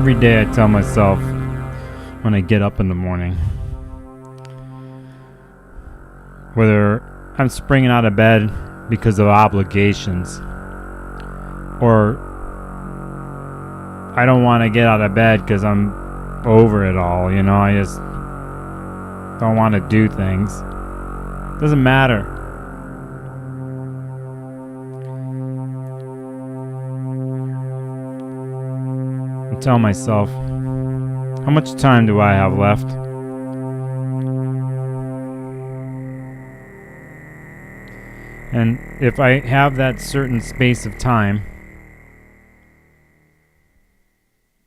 Every day I tell myself when I get up in the morning, whether I'm springing out of bed because of obligations or I don't want to get out of bed because I'm over it all, I just don't want to do things. Doesn't matter. I tell myself, how much time do I have left? And if I have that certain space of time,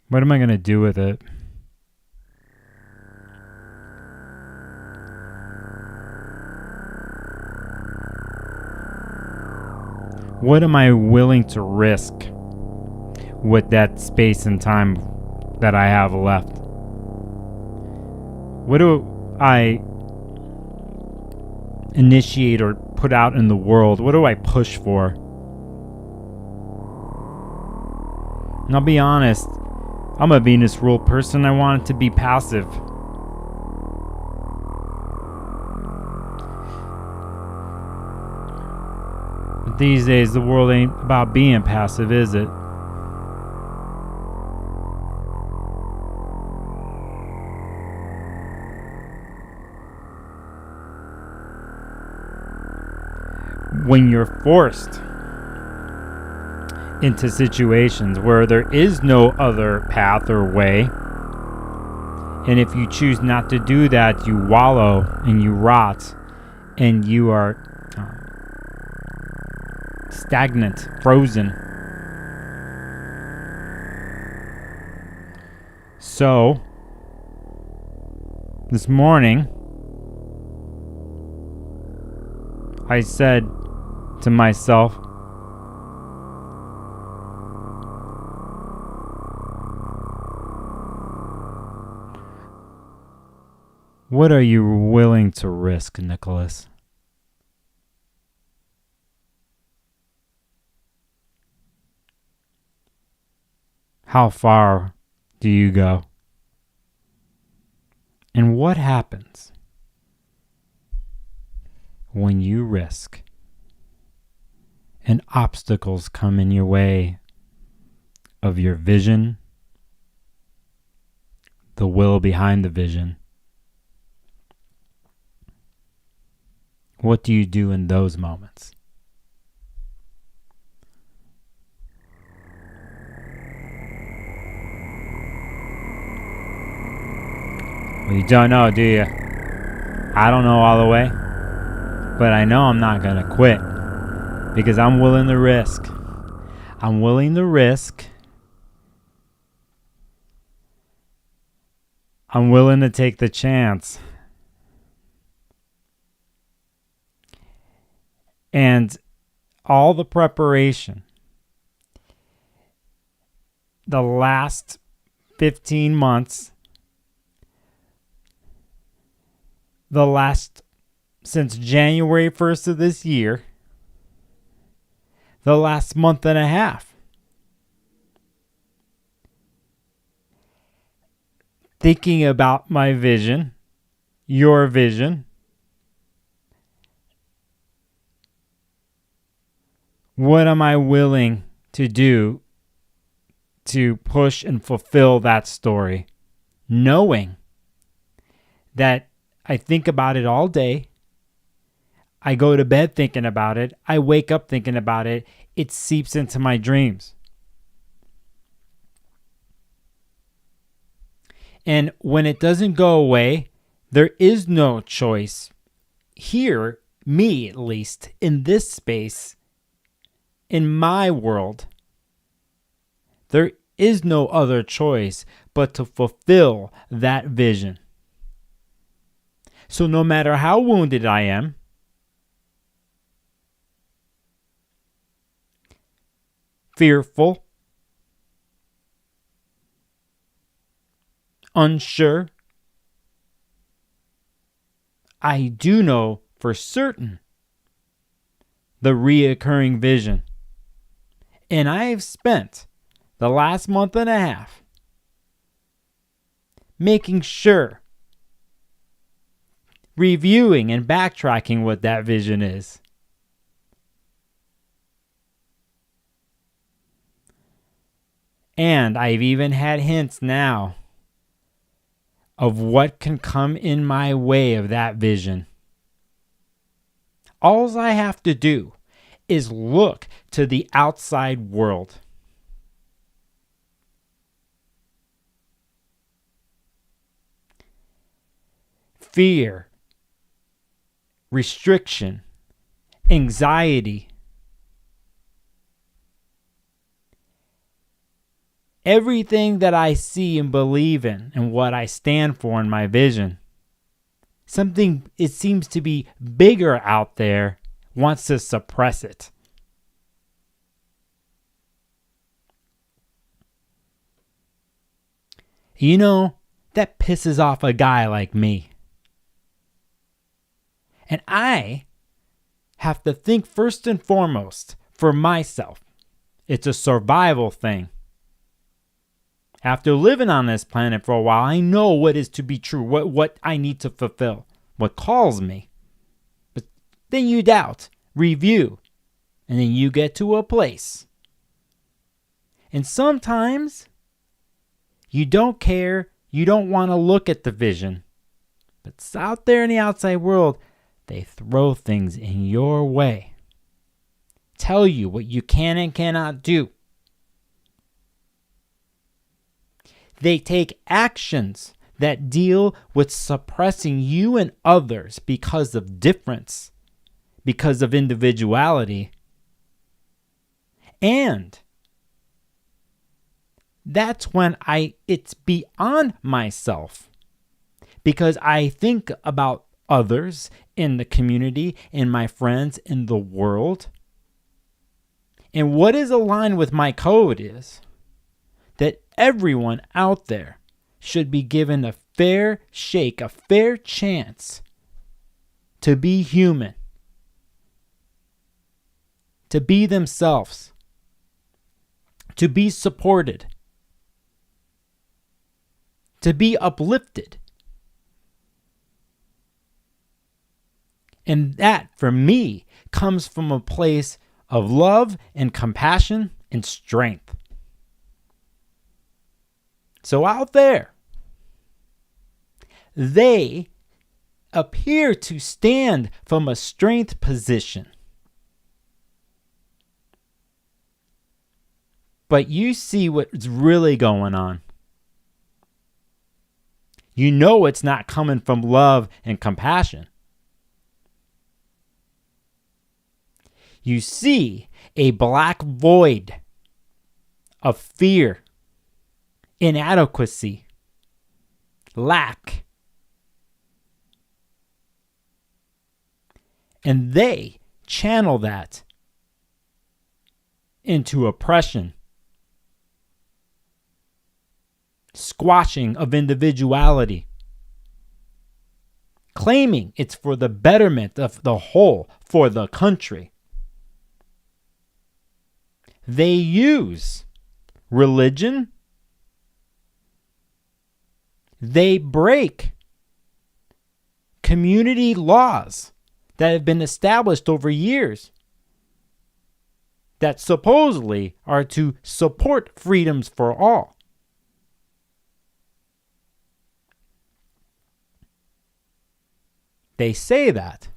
what am I going to do with it? What am I willing to risk with that space and time that I have left? What do I initiate or put out in the world? What do I push for? And I'll be honest, I'm a Venus ruled person. I want it to be passive. But these days, the world ain't about being passive, is it? When you're forced into situations where there is no other path or way, and if you choose not to do that, you wallow and you rot and you are stagnant, frozen. So this morning I said to myself, what are you willing to risk, Nicholas? How far do you go? And what happens when you risk and obstacles come in your way of your vision, the will behind the vision? What do you do in those moments? Well, you don't know, do you? I don't know all the way, but I know I'm not going to quit because I'm willing to risk. I'm willing to risk. I'm willing to take the chance. And all the preparation, the last 15 months, since January 1st of this year, the last month and a half, thinking about my vision, your vision, what am I willing to do to push and fulfill that story? Knowing that I think about it all day. I go to bed thinking about it. I wake up thinking about it. It seeps into my dreams. And when it doesn't go away, there is no choice. Here, me at least, in this space, in my world, there is no other choice but to fulfill that vision. So no matter how wounded I am, fearful, unsure, I do know for certain the reoccurring vision. And I've spent the last month and a half making sure, reviewing and backtracking what that vision is. And I've even had hints now of what can come in my way of that vision. All I have to do is look to the outside world. Fear, restriction, anxiety, everything that I see and believe in and what I stand for in my vision, something it seems to be bigger out there wants to suppress it. You know, that pisses off a guy like me. And I have to think first and foremost for myself. It's a survival thing. After living on this planet for a while, I know what is to be true, what I need to fulfill, what calls me. But then you doubt, review, and then you get to a place. And sometimes you don't care, you don't want to look at the vision. But it's out there in the outside world, they throw things in your way. Tell you what you can and cannot do. They take actions that deal with suppressing you and others because of difference, because of individuality. And that's when it's beyond myself, because I think about others in the community, in my friends, in the world. And what is aligned with my code is that everyone out there should be given a fair shake, a fair chance to be human, to be themselves, to be supported, to be uplifted. And that, for me, comes from a place of love and compassion and strength. So out there, they appear to stand from a strength position. But you see what's really going on. You know it's not coming from love and compassion. You see a black void of fear, inadequacy, lack. And they channel that into oppression, squashing of individuality, claiming it's for the betterment of the whole, for the country. They use religion. They break community laws that have been established over years that supposedly are to support freedoms for all. They say that.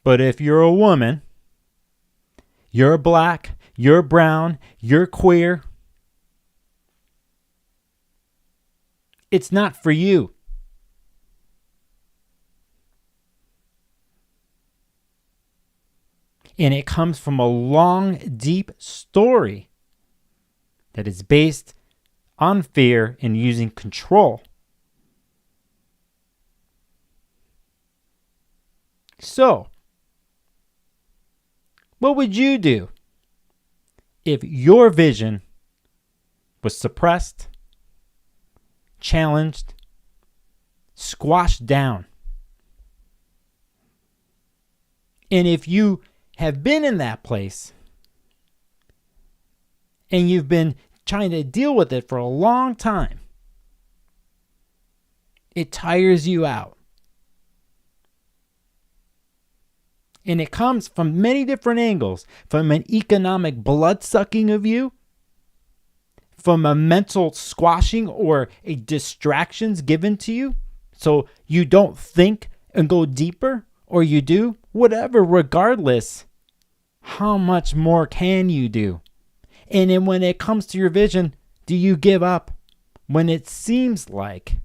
But if you're a woman, you're black, you're brown, you're queer, it's not for you. And it comes from a long, deep story that is based on fear and using control. So, what would you do if your vision was suppressed, challenged, squashed down? And if you have been in that place and you've been trying to deal with it for a long time, it tires you out. And it comes from many different angles, from an economic blood-sucking of you, from a mental squashing or a distractions given to you, so you don't think and go deeper, or you do, whatever, regardless, how much more can you do? And then when it comes to your vision, do you give up when it seems like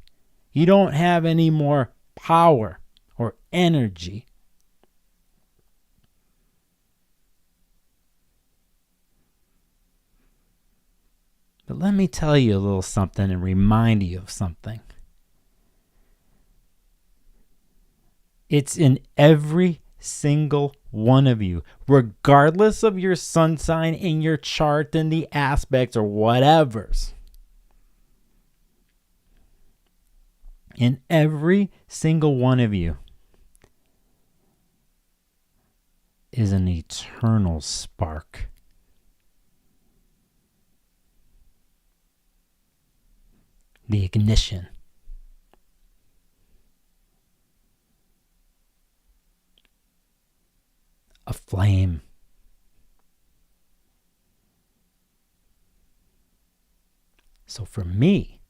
you don't have any more power or energy? But let me tell you a little something and remind you of something. It's in every single one of you, regardless of your sun sign and your chart and the aspects or whatever's. In every single one of you is an eternal spark. The ignition. A flame. So for me,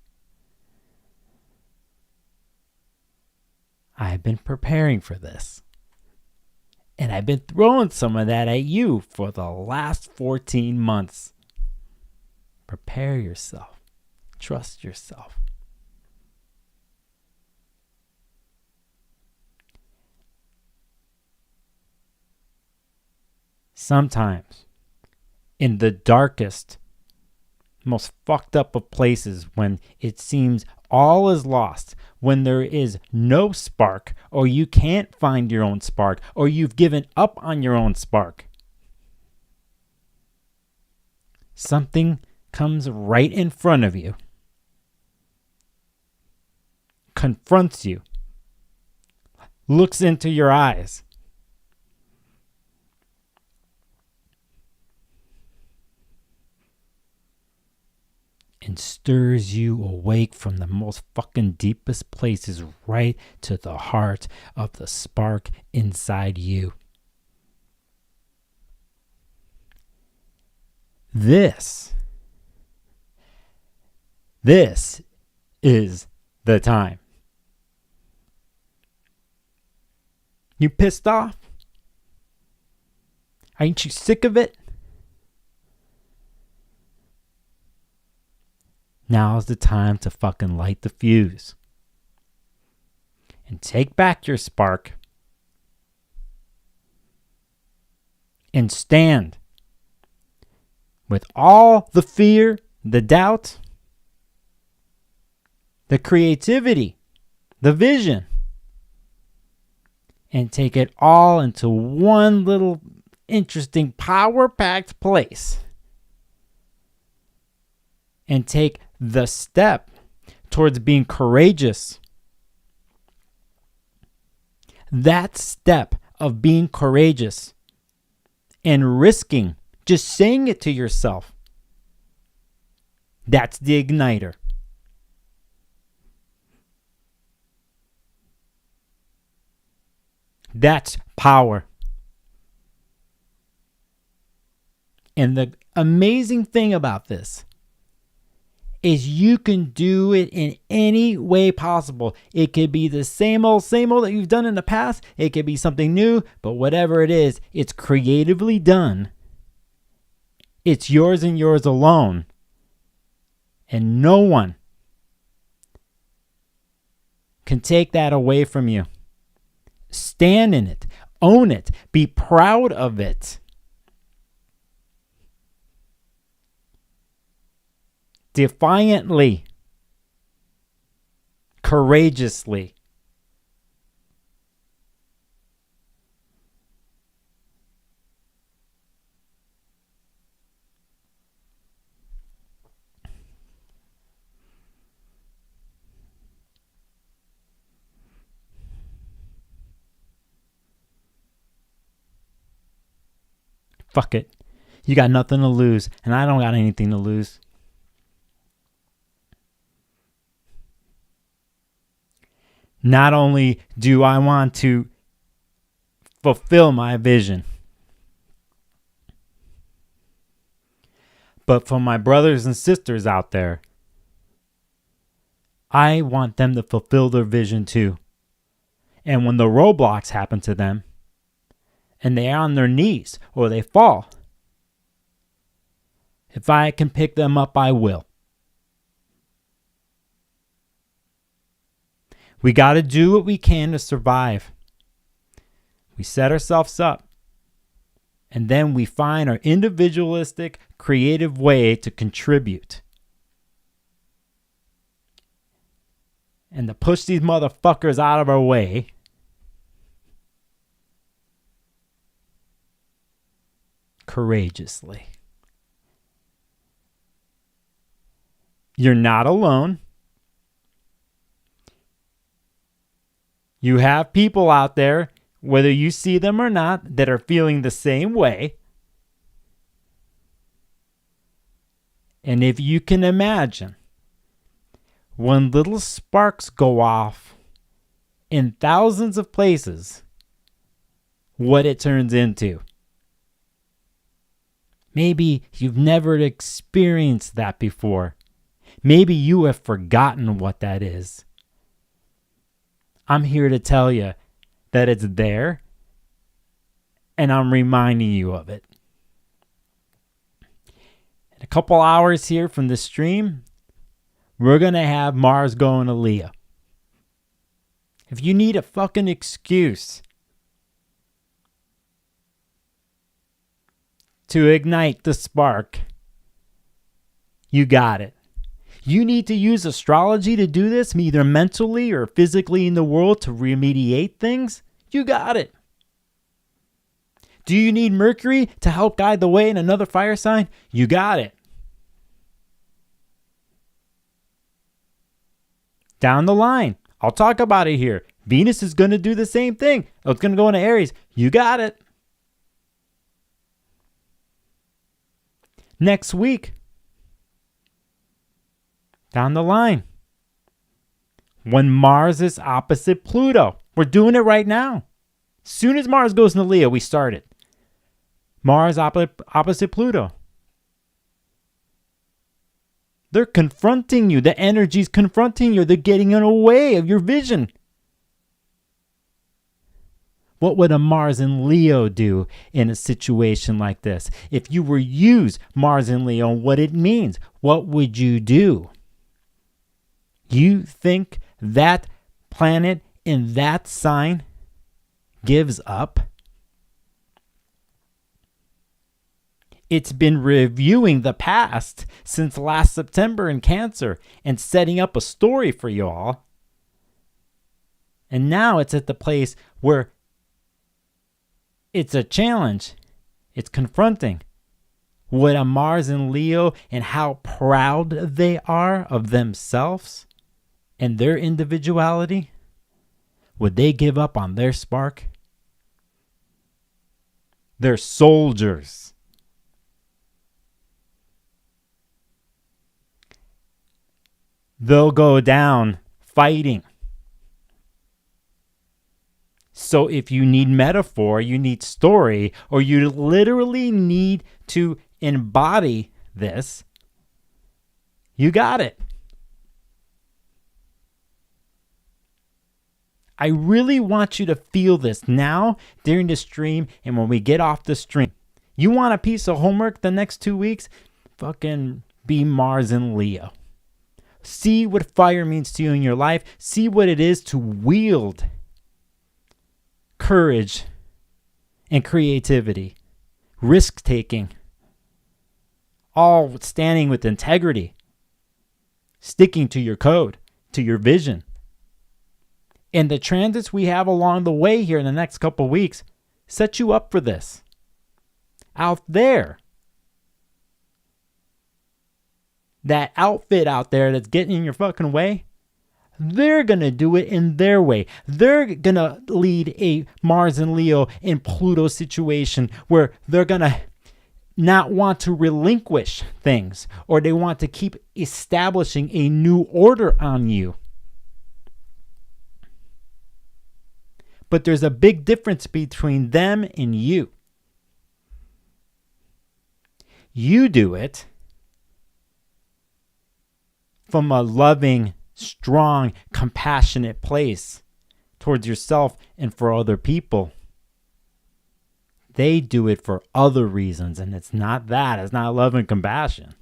I've been preparing for this. And I've been throwing some of that at you for the last 14 months. Prepare yourself. Trust yourself. Sometimes, in the darkest, most fucked up of places, when it seems all is lost, when there is no spark, or you can't find your own spark, or you've given up on your own spark, something comes right in front of you, confronts you, looks into your eyes, and stirs you awake from the most fucking deepest places right to the heart of the spark inside you. This is the time. You pissed off? Ain't you sick of it? Now's the time to fucking light the fuse. And take back your spark. And stand. With all the fear, the doubt, the creativity, the vision. And take it all into one little interesting power-packed place. And take the step towards being courageous. That step of being courageous and risking, just saying it to yourself, that's the igniter. That's power. And the amazing thing about this is you can do it in any way possible. It could be the same old that you've done in the past. It could be something new, but whatever it is, it's creatively done. It's yours and yours alone. And no one can take that away from you. Stand in it. Own it. Be proud of it. Defiantly. Courageously. Fuck it. You got nothing to lose, and I don't got anything to lose. Not only do I want to fulfill my vision, but for my brothers and sisters out there, I want them to fulfill their vision too. And when the roadblocks happen to them, and they're on their knees or they fall, if I can pick them up, I will. We got to do what we can to survive. We set ourselves up, and then we find our individualistic, creative way to contribute. And to push these motherfuckers out of our way courageously. You're not alone. You have people out there, whether you see them or not, that are feeling the same way. And if you can imagine, when little sparks go off in thousands of places, what it turns into. Maybe you've never experienced that before. Maybe you have forgotten what that is. I'm here to tell you that it's there, and I'm reminding you of it. In a couple hours here from the stream, we're going to have Mars going to Leo. If you need a fucking excuse to ignite the spark, you got it. You need to use astrology to do this, either mentally or physically in the world to remediate things, you got it. Do you need Mercury to help guide the way in another fire sign? You got it. Down the line, I'll talk about it here. Venus is going to do the same thing. It's going to go into Aries. You got it. Next week, down the line, when Mars is opposite Pluto. We're doing it right now. As soon as Mars goes into Leo, we start it. Mars opposite Pluto. They're confronting you. The energy's confronting you. They're getting in the way of your vision. What would a Mars in Leo do in a situation like this? If you were use Mars in Leo and what it means, what would you do? You think that planet in that sign gives up? It's been reviewing the past since last September in Cancer and setting up a story for you all. And now it's at the place where it's a challenge. It's confronting. Would a Mars in Leo and how proud they are of themselves and their individuality, would they give up on their spark? They're soldiers. They'll go down fighting. So if you need metaphor, you need story, or you literally need to embody this, you got it. I really want you to feel this now during the stream and when we get off the stream. You want a piece of homework the next 2 weeks? Fucking be Mars in Leo. See what fire means to you in your life. See what it is to wield courage and creativity, risk-taking, all standing with integrity, sticking to your code, to your vision. And the transits we have along the way here in the next couple weeks set you up for this. Out there, that outfit out there that's getting in your fucking way, they're going to do it in their way. They're going to lead a Mars and Leo and Pluto situation where they're going to not want to relinquish things, or they want to keep establishing a new order on you. But there's a big difference between them and you. You do it from a loving, strong, compassionate place towards yourself and for other people. They do it for other reasons, and it's not that. It's not love and compassion.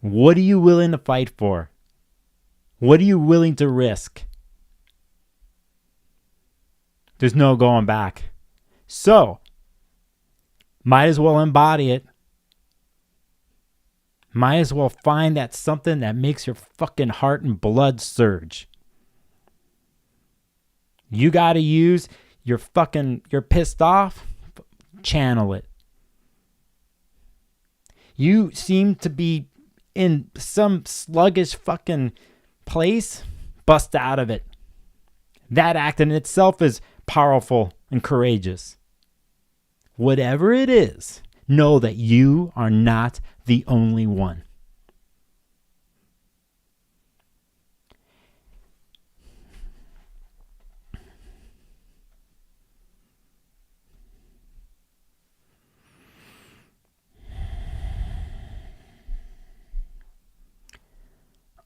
What are you willing to fight for? What are you willing to risk? There's no going back. So, might as well embody it. Might as well find that something that makes your fucking heart and blood surge. You got to use you're pissed off, channel it. You seem to be in some sluggish fucking place, bust out of it. That act in itself is powerful and courageous. Whatever it is, know that you are not the only one.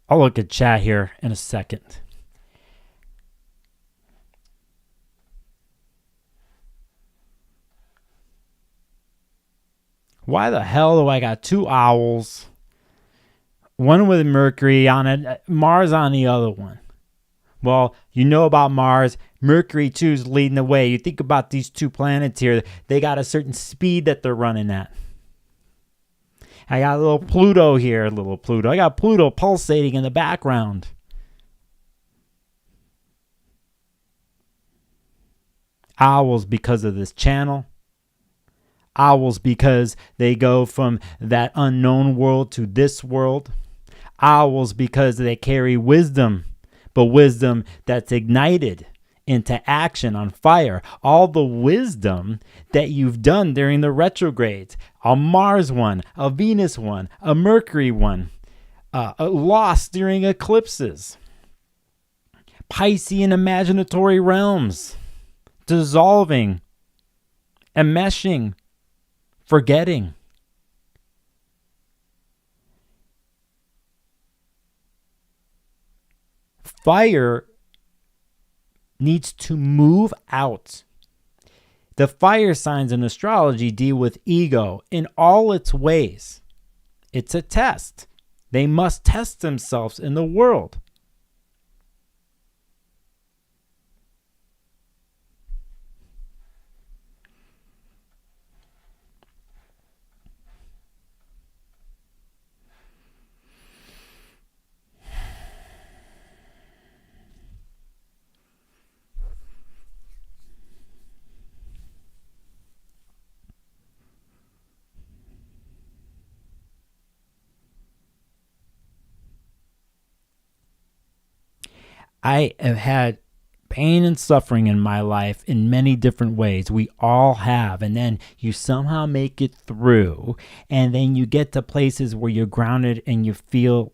I'll look at chat here in a second. Why the hell do I got two owls? One with Mercury on it, Mars on the other one. Well, you know about Mars. Mercury too is leading the way. You think about these two planets here. They got a certain speed that they're running at. I got a little Pluto here, I got Pluto pulsating in the background. Owls because of this channel. Owls because they go from that unknown world to this world. Owls because they carry wisdom, but wisdom that's ignited into action on fire. All the wisdom that you've done during the retrogrades. A Mars one, a Venus one, a Mercury one. Lost during eclipses. Piscean imaginatory realms. Dissolving. Enmeshing. Forgetting. Fire needs to move out. The fire signs in astrology deal with ego in all its ways. It's a test. They must test themselves in the world. I have had pain and suffering in my life in many different ways. We all have. And then you somehow make it through. And then you get to places where you're grounded and you feel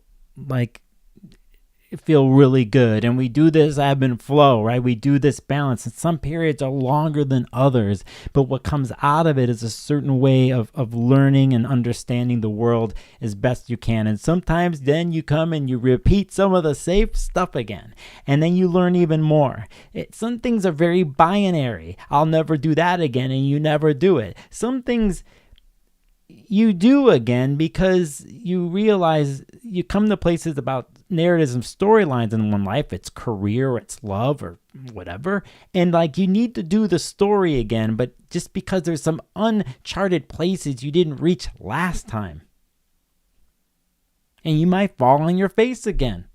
really good. And we do this ebb and flow, right? We do this balance. And some periods are longer than others. But what comes out of it is a certain way of learning and understanding the world as best you can. And sometimes then you come and you repeat some of the safe stuff again. And then you learn even more. Some things are very binary. I'll never do that again, and you never do it. Some things you do again because you realize you come to places about narratives and storylines in one life. It's career, it's love, or whatever. And you need to do the story again, but just because there's some uncharted places you didn't reach last time. And you might fall on your face again.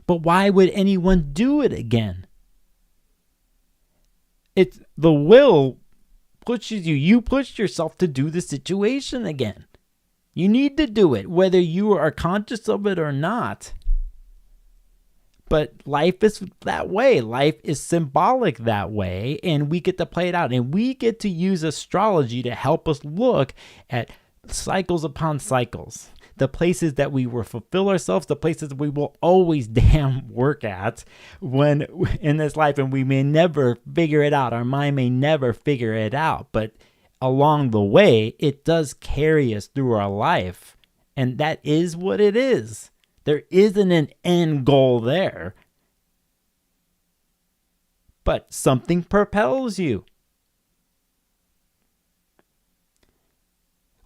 But why would anyone do it again? It's the will pushes you. You push yourself to do the situation again. You need to do it, whether you are conscious of it or not. But life is that way. Life is symbolic that way, and we get to play it out. And we get to use astrology to help us look at cycles upon cycles. the places that we will fulfill ourselves, the places we will always damn work at when in this life, and we may never figure it out. Our mind may never figure it out, but along the way, it does carry us through our life, and that is what it is. There isn't an end goal there, but something propels you.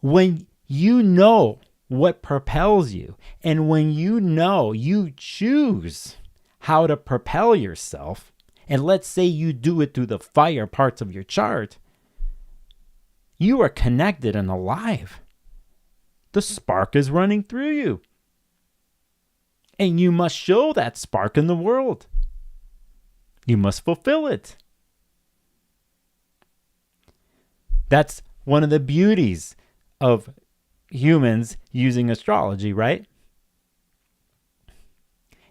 When you know what propels you, and when you choose how to propel yourself, and let's say you do it through the fire parts of your chart, you are connected and alive. The spark is running through you. And you must show that spark in the world. You must fulfill it. That's one of the beauties of humans using astrology, right?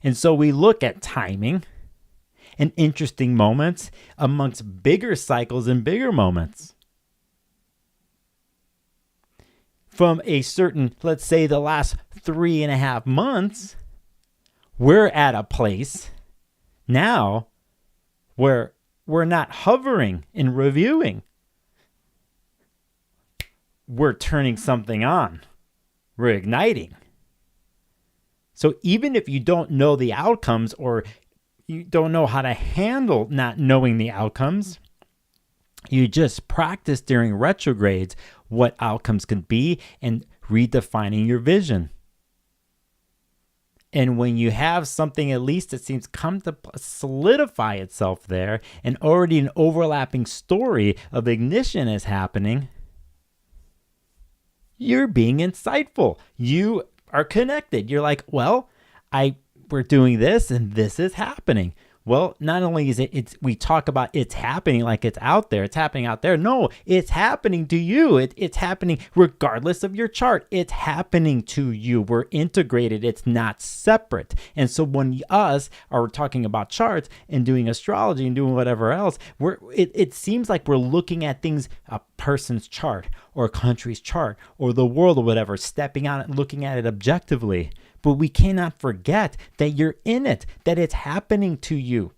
And so we look at timing and interesting moments amongst bigger cycles and bigger moments. From a certain, let's say the last 3.5 months, we're at a place now where we're not hovering and reviewing. We're turning something on. We're igniting. So even if you don't know the outcomes, or you don't know how to handle not knowing the outcomes, you just practice during retrogrades what outcomes can be and redefining your vision. And when you have something, at least it seems come to solidify itself there, and already an overlapping story of ignition is happening, you're being insightful. You are connected. You're like, well, we're doing this and this is happening. Well, not only is we talk about it's happening like it's out there. It's happening out there. No, it's happening to you. It's happening regardless of your chart. It's happening to you. We're integrated. It's not separate. And so when us are talking about charts and doing astrology and doing whatever else, it seems like we're looking at things, a person's chart or a country's chart or the world or whatever, stepping out and looking at it objectively. But we cannot forget that you're in it, that it's happening to you.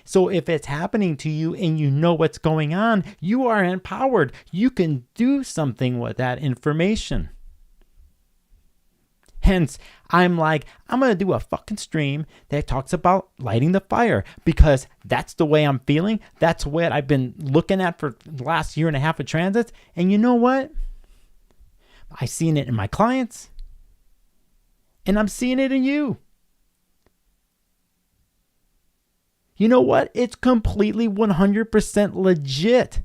So if it's happening to you and you know what's going on, you are empowered. You can do something with that information. Hence, I'm going to do a fucking stream that talks about lighting the fire, because that's the way I'm feeling. That's what I've been looking at for the last 1.5 years of transits. And you know what? I've seen it in my clients. And I'm seeing it in you. You know what? It's completely 100% legit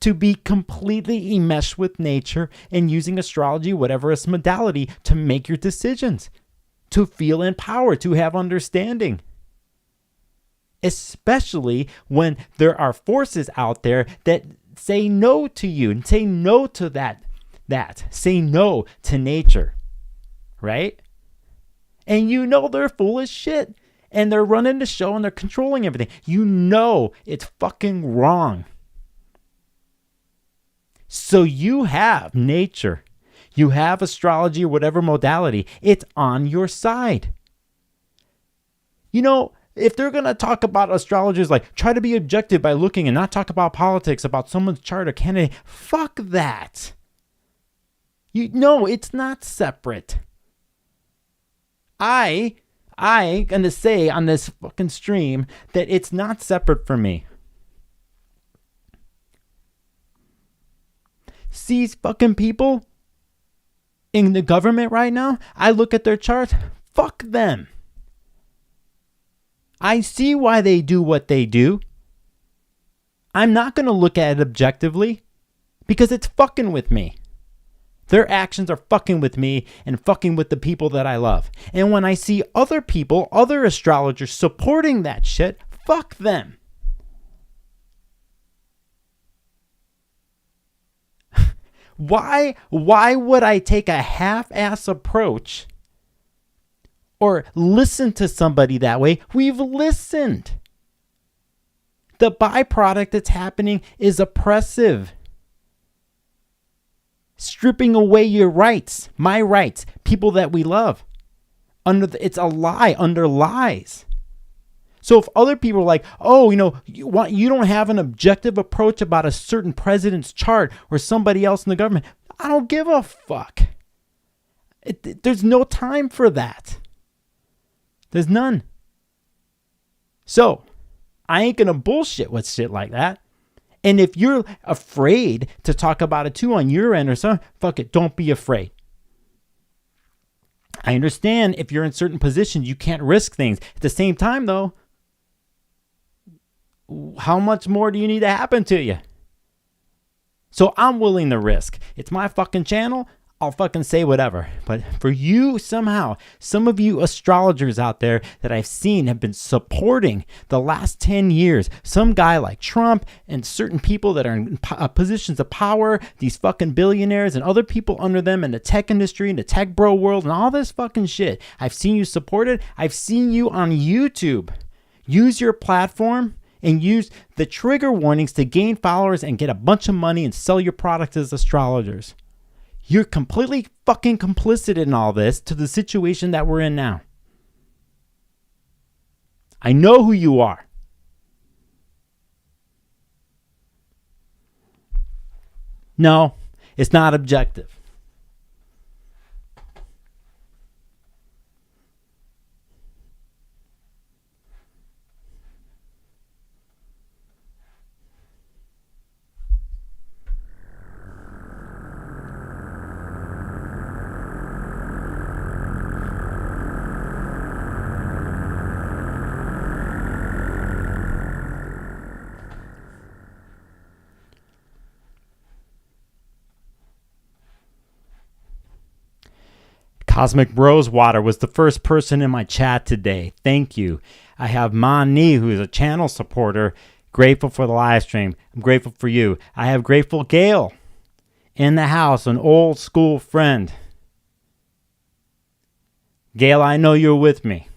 to be completely enmeshed with nature and using astrology, whatever its modality, to make your decisions, to feel empowered, to have understanding. Especially when there are forces out there that say no to you and say no to that. Say no to nature, right? And you know they're full of shit, and they're running the show and they're controlling everything. You know it's fucking wrong. So you have nature, you have astrology or whatever modality, it's on your side. You know, if they're going to talk about astrologers, like try to be objective by looking and not talk about politics, about someone's chart or candidate, fuck that. No, it's not separate. I'm going to say on this fucking stream that it's not separate from me. These fucking people in the government right now, I look at their charts, fuck them. I see why they do what they do. I'm not going to look at it objectively because it's fucking with me. Their actions are fucking with me and fucking with the people that I love. And when I see other people, other astrologers supporting that shit, fuck them. Why would I take a half-ass approach or listen to somebody that way? We've listened. The byproduct that's happening is oppressive. stripping away your rights, my rights, people that we love. It's a lie under lies. So if other people are like, oh, you don't have an objective approach about a certain president's chart or somebody else in the government, I don't give a fuck. There's no time for that. There's none. So I ain't going to bullshit with shit like that. And if you're afraid to talk about it too on your end or something, fuck it, don't be afraid. I understand if you're in certain positions, you can't risk things. At the same time, though, how much more do you need to happen to you? So I'm willing to risk. It's my fucking channel. I'll fucking say whatever. But for you, somehow, some of you astrologers out there that I've seen have been supporting the last 10 years, some guy like Trump and certain people that are in positions of power, these fucking billionaires and other people under them in the tech industry and the tech bro world and all this fucking shit. I've seen you support it. I've seen you on YouTube. Use your platform and use the trigger warnings to gain followers and get a bunch of money and sell your product as astrologers. You're completely fucking complicit in all this to the situation that we're in now. I know who you are. No, it's not objective. Cosmic Rosewater was the first person in my chat today. Thank you. I have Mani, who is a channel supporter. Grateful for the live stream. I'm grateful for you. I have Grateful Gail in the house, an old school friend. Gail, I know you're with me.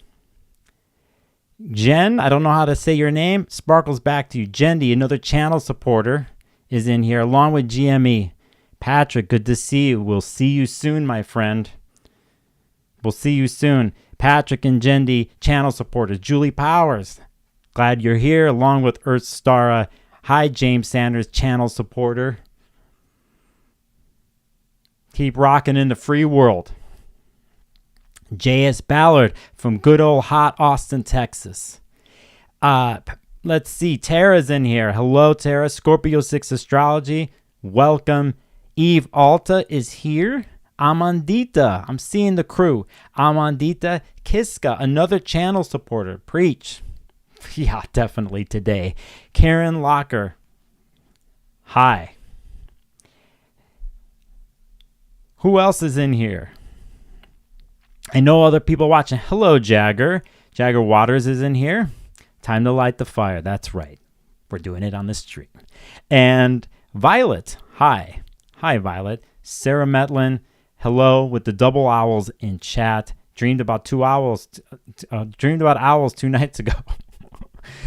Jen, I don't know how to say your name. Sparkles back to you. Jendi, another channel supporter, is in here, along with GME. Patrick, good to see you. We'll see you soon, my friend. We'll see you soon. Patrick and Jendi, channel supporters. Julie Powers, glad you're here, along with Earth Stara. Hi, James Sanders, channel supporter. Keep rocking in the free world. J.S. Ballard from good old hot Austin, Texas. Let's see. Tara's in here. Hello, Tara. Scorpio 6 Astrology. Welcome. Eve Alta is here. Amandita, I'm seeing the crew. Amandita Kiska, another channel supporter. Preach. Yeah, definitely today. Karen Locker. Hi. Who else is in here? I know other people watching. Hello, Jagger. Jagger Waters is in here. Time to light the fire. That's right. We're doing it on the stream. And Violet. Hi. Hi, Violet. Sarah Metlin. Hello with the double owls in chat. Dreamed about owls 2 nights ago.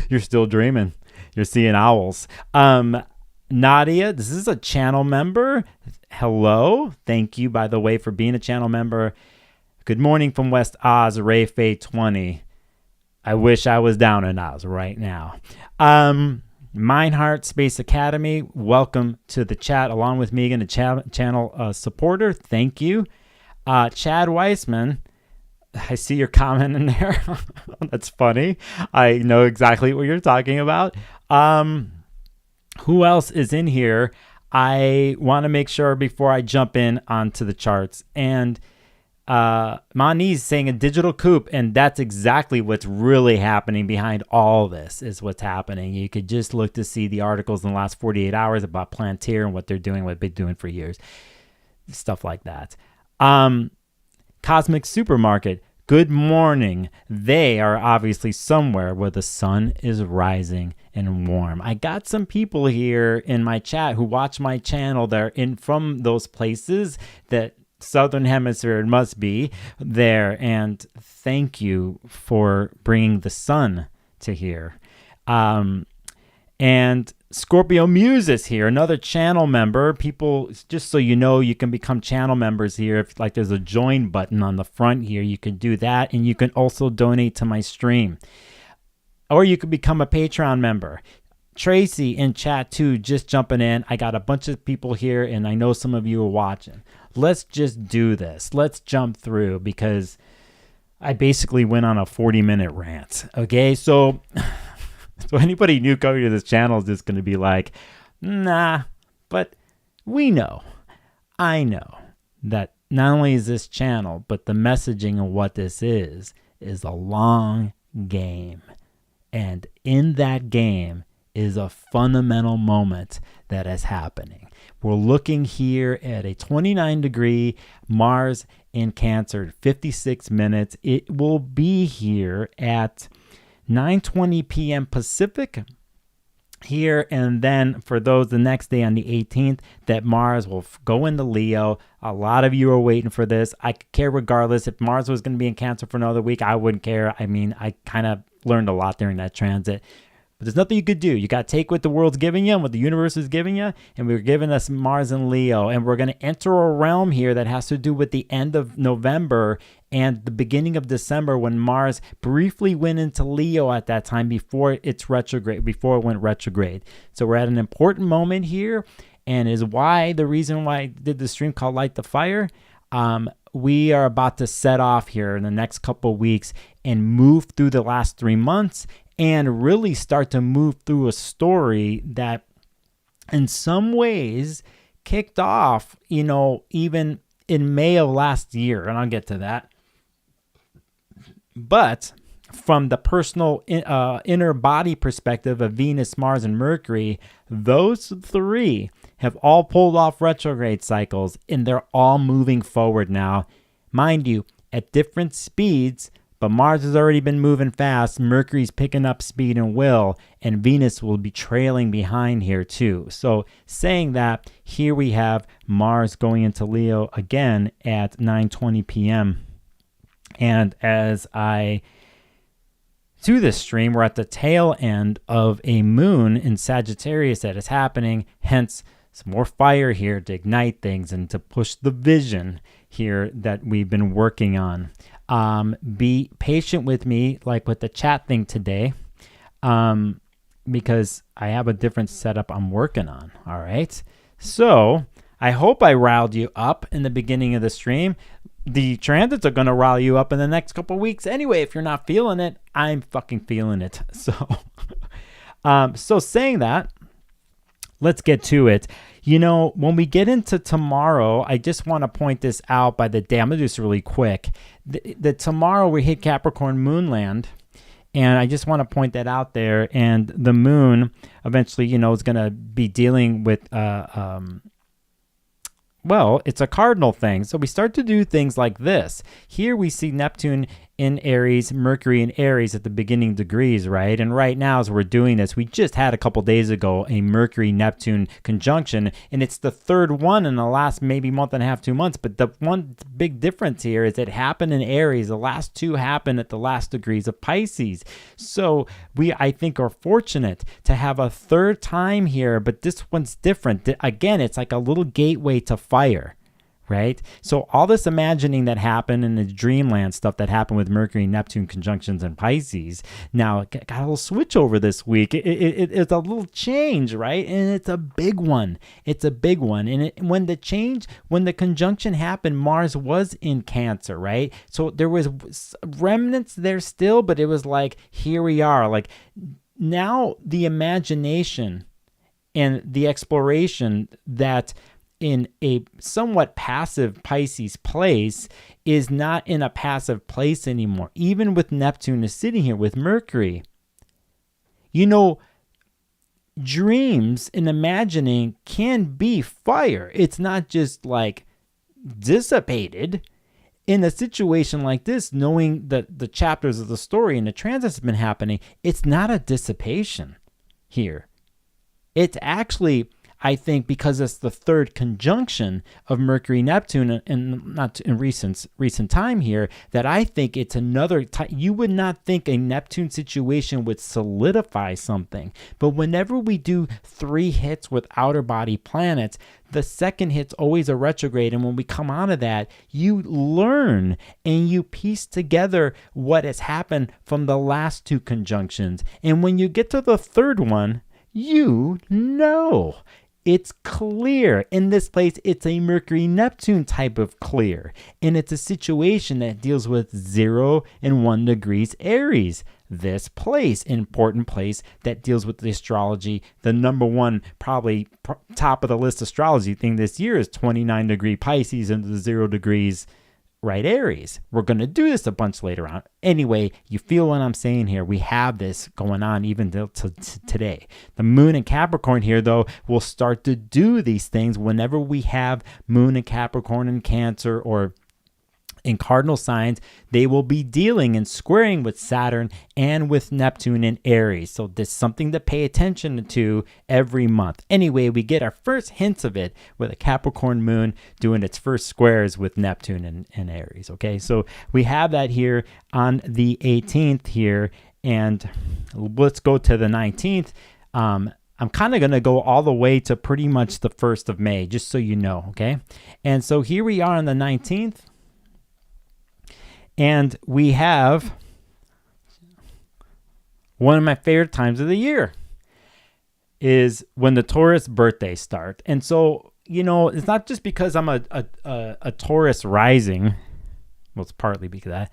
You're still dreaming. You're seeing owls. Nadia, this is a channel member. Hello. Thank you, by the way, for being a channel member. Good morning from West Oz, Ray Faye 20. I wish I was down in Oz right now. Meinhardt Space Academy, welcome to the chat along with Megan, a channel supporter. Thank you. Chad Weissman, I see your comment in there. That's funny. I know exactly what you're talking about. Who else is in here? I want to make sure before I jump in onto the charts. And Mani's saying a digital coup, and that's exactly what's really happening behind all this is what's happening. You could just look to see the articles in the last 48 hours about Plantier and what they're doing, what they've been doing for years, stuff like that. Cosmic Supermarket, good morning. They are obviously somewhere where the sun is rising and warm. I got some people here in my chat who watch my channel. They're in from those places that Southern Hemisphere must be there, and thank you for bringing the sun to here. And Scorpio Muse is here, another channel member. People, just so you know, you can become channel members here. If like there's a join button on the front here, you can do that. And you can also donate to my stream. Or you could become a Patreon member. Tracy in chat too, just jumping in. I got a bunch of people here and I know some of you are watching. Let's just do this. Let's jump through because I basically went on a 40-minute rant. Okay, so anybody new coming to this channel is just going to be like, nah, but we know, I know that not only is this channel, but the messaging of what this is a long game. And in that game is a fundamental moment that is happening. We're looking here at a 29-degree Mars in Cancer, 56 minutes. It will be here at 9:20 p.m. Pacific here, and then for those the next day on the 18th, that Mars will go into Leo. A lot of you are waiting for this. I could care regardless. If Mars was going to be in Cancer for another week, I wouldn't care. I mean, I kind of learned a lot during that transit. But there's nothing you could do. You got to take what the world's giving you and what the universe is giving you. And we're giving us Mars and Leo. And we're going to enter a realm here that has to do with the end of November and the beginning of December, when Mars briefly went into Leo at that time before it's retrograde, before it went retrograde. So we're at an important moment here, and is why the reason why I did the stream called Light the Fire. We are about to set off here in the next couple of weeks and move through the last 3 months and really start to move through a story that in some ways kicked off, even in May of last year. And I'll get to that. But from the personal inner body perspective of Venus, Mars, and Mercury, those three have all pulled off retrograde cycles, and they're all moving forward now. Mind you, at different speeds, but Mars has already been moving fast. Mercury's picking up speed and will, and Venus will be trailing behind here too. So saying that, here we have Mars going into Leo again at 9:20 p.m. And as I do this stream, we're at the tail end of a moon in Sagittarius that is happening. Hence, some more fire here to ignite things and to push the vision here that we've been working on. Be patient with me, like with the chat thing today, because I have a different setup I'm working on. All right. So I hope I riled you up in the beginning of the stream. The transits are going to rile you up in the next couple of weeks anyway. If you're not feeling it, I'm fucking feeling it. So, so saying that, let's get to it. When we get into tomorrow, I just want to point this out by the day. I'm going to do this really quick. The tomorrow we hit Capricorn Moonland, and I just want to point that out there. And the moon eventually, is going to be dealing with well, it's a cardinal thing. So we start to do things like this. Here we see Neptune in Aries, Mercury in Aries at the beginning degrees, right? And right now as we're doing this, we just had a couple days ago a Mercury-Neptune conjunction, and it's the third one in the last maybe month and a half, 2 months. But the one big difference here is it happened in Aries. The last two happened at the last degrees of Pisces. So we, I think, are fortunate to have a third time here, but this one's different. Again, it's like a little gateway to fire. Right? So all this imagining that happened and the dreamland stuff that happened with Mercury, Neptune conjunctions and Pisces, now got a little switch over this week. It's a little change, right? And it's a big one. It's a big one. And when the conjunction happened, Mars was in Cancer, right? So there was remnants there still, but it was like, here we are. Like now the imagination and the exploration that in a somewhat passive Pisces place is not in a passive place anymore. Even with Neptune is sitting here with Mercury. Dreams and imagining can be fire. It's not just like dissipated. In a situation like this, knowing that the chapters of the story and the transits have been happening, it's not a dissipation here. It's actually, I think because it's the third conjunction of Mercury Neptune, and not in recent time here, that I think it's another you would not think a Neptune situation would solidify something, but whenever we do 3 hits with outer body planets, the second hit's always a retrograde, and when we come out of that, you learn and you piece together what has happened from the last 2 conjunctions, and when you get to the third one, you know. It's clear. In this place, it's a Mercury-Neptune type of clear. And it's a situation that deals with 0 and 1 degrees Aries. This place, important place that deals with the astrology. The number one, probably top of the list astrology thing this year is 29 degree Pisces into the 0 degrees right Aries. We're going to do this a bunch later on. Anyway, you feel what I'm saying here. We have this going on even till today. The moon in Capricorn here, though, will start to do these things whenever we have moon in Capricorn and Cancer or in cardinal signs. They will be dealing and squaring with Saturn and with Neptune in Aries. So this is something to pay attention to every month. Anyway, we get our first hints of it with a Capricorn moon doing its first squares with Neptune and Aries. Okay, so we have that here on the 18th here, and let's go to the 19th. I'm kind of going to go all the way to pretty much the 1st of May, just so you know, okay? And so here we are on the 19th. And we have one of my favorite times of the year is when the Taurus birthdays start. And so, you know, it's not just because I'm a Taurus rising. Well, it's partly because of that.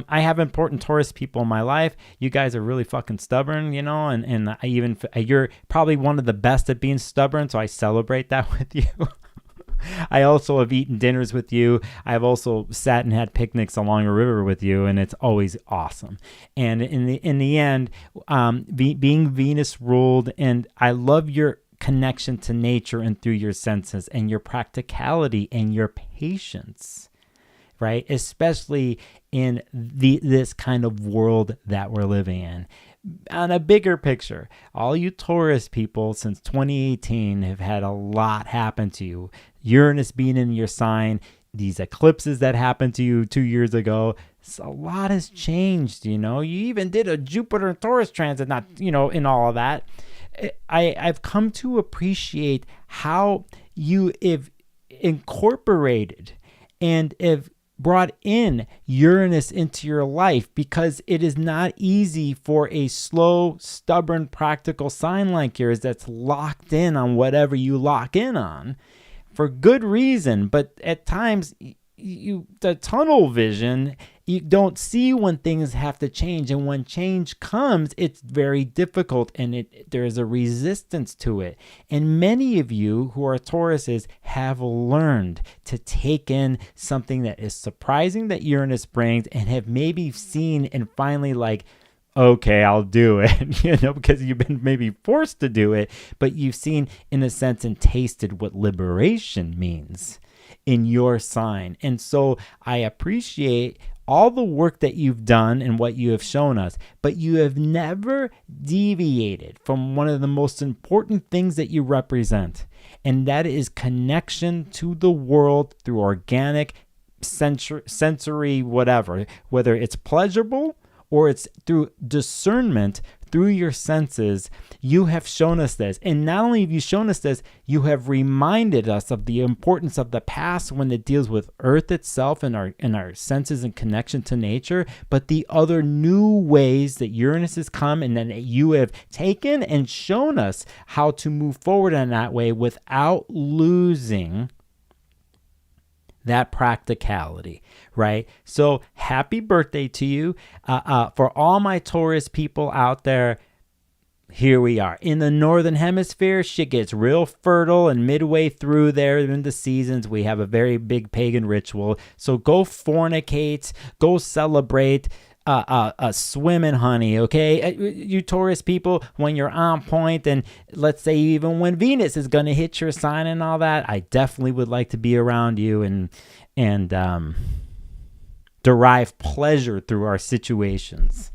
I have important Taurus people in my life. You guys are really fucking stubborn, you know, and you're probably one of the best at being stubborn. So I celebrate that with you. I also have eaten dinners with you. I've also sat and had picnics along a river with you, and it's always awesome. And in the end, being Venus ruled, and I love your connection to nature and through your senses and your practicality and your patience, right? Especially in this kind of world that we're living in. On a bigger picture, all you Taurus people since 2018 have had a lot happen to you. Uranus being in your sign, these eclipses that happened to you 2 years ago, a lot has changed, you know. You even did a Jupiter and Taurus transit, not, you know, in all of that. I've come to appreciate how you have incorporated and have brought in Uranus into your life, because it is not easy for a slow, stubborn, practical sign like yours that's locked in on whatever you lock in on for good reason. But at times, the tunnel vision, you don't see when things have to change, and when change comes, it's very difficult, and there's a resistance to it. And many of you who are Tauruses have learned to take in something that is surprising that Uranus brings, and have maybe seen and finally like, okay, I'll do it, you know, because you've been maybe forced to do it, but you've seen in a sense and tasted what liberation means in your sign. And so I appreciate all the work that you've done and what you have shown us, but you have never deviated from one of the most important things that you represent, and that is connection to the world through organic, sensory, whatever, whether it's pleasurable or it's through discernment, through your senses. You have shown us this. And not only have you shown us this, you have reminded us of the importance of the past when it deals with Earth itself and our senses and connection to nature, but the other new ways that Uranus has come, and then you have taken and shown us how to move forward in that way without losing that practicality, right? So happy birthday to you. For all my Taurus people out there, here we are. In the Northern Hemisphere, shit gets real fertile, and midway through there in the seasons, we have a very big pagan ritual. So go fornicate, go celebrate, swim in honey, okay? You Taurus people, when you're on point, and let's say even when Venus is going to hit your sign and all that, I definitely would like to be around you and derive pleasure through our situations.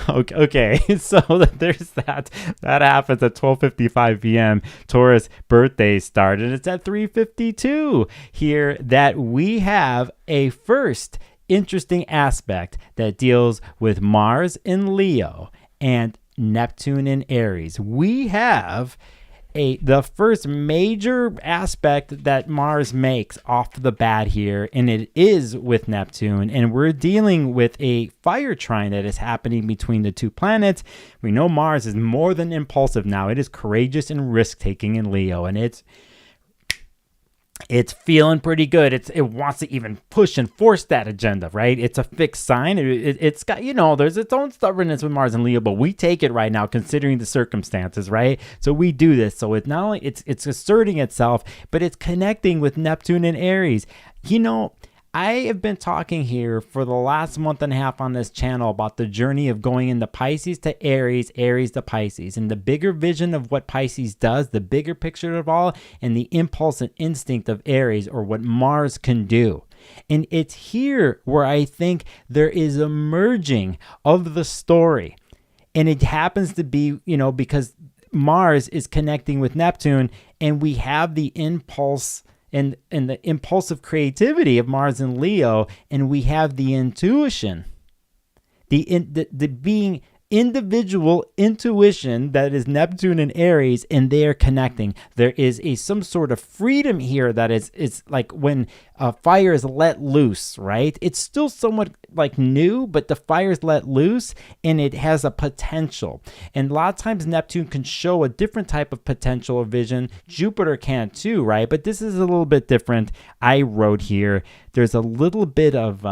Okay, so there's that. That happens at 12:55 p.m. Taurus birthday start, and it's at 3:52 here that we have a first interesting aspect that deals with Mars in Leo and Neptune in Aries. We have the first major aspect that Mars makes off the bat here, and it is with Neptune, and we're dealing with a fire trine that is happening between the two planets. We know Mars is more than impulsive now. It is courageous and risk-taking in Leo, and it's feeling pretty good. It wants to even push and force that agenda, right? It's a fixed sign. It's got, there's its own stubbornness with Mars and Leo, but we take it right now considering the circumstances, right? So we do this. So it's not only it's asserting itself, but it's connecting with Neptune and Aries. I have been talking here for the last month and a half on this channel about the journey of going into Pisces to Aries, Aries to Pisces, and the bigger vision of what Pisces does, the bigger picture of all, and the impulse and instinct of Aries, or what Mars can do. And it's here where I think there is a merging of the story. And it happens to be, because Mars is connecting with Neptune, and we have the impulse and the impulsive creativity of Mars and Leo, and we have the intuition, the being individual intuition that is Neptune and Aries, and they are connecting. There is some sort of freedom here that is like when fire is let loose, right? It's still somewhat like new, but the fire is let loose and it has a potential. And a lot of times Neptune can show a different type of potential or vision. Jupiter can too, right? But this is a little bit different. I wrote here, there's a little bit of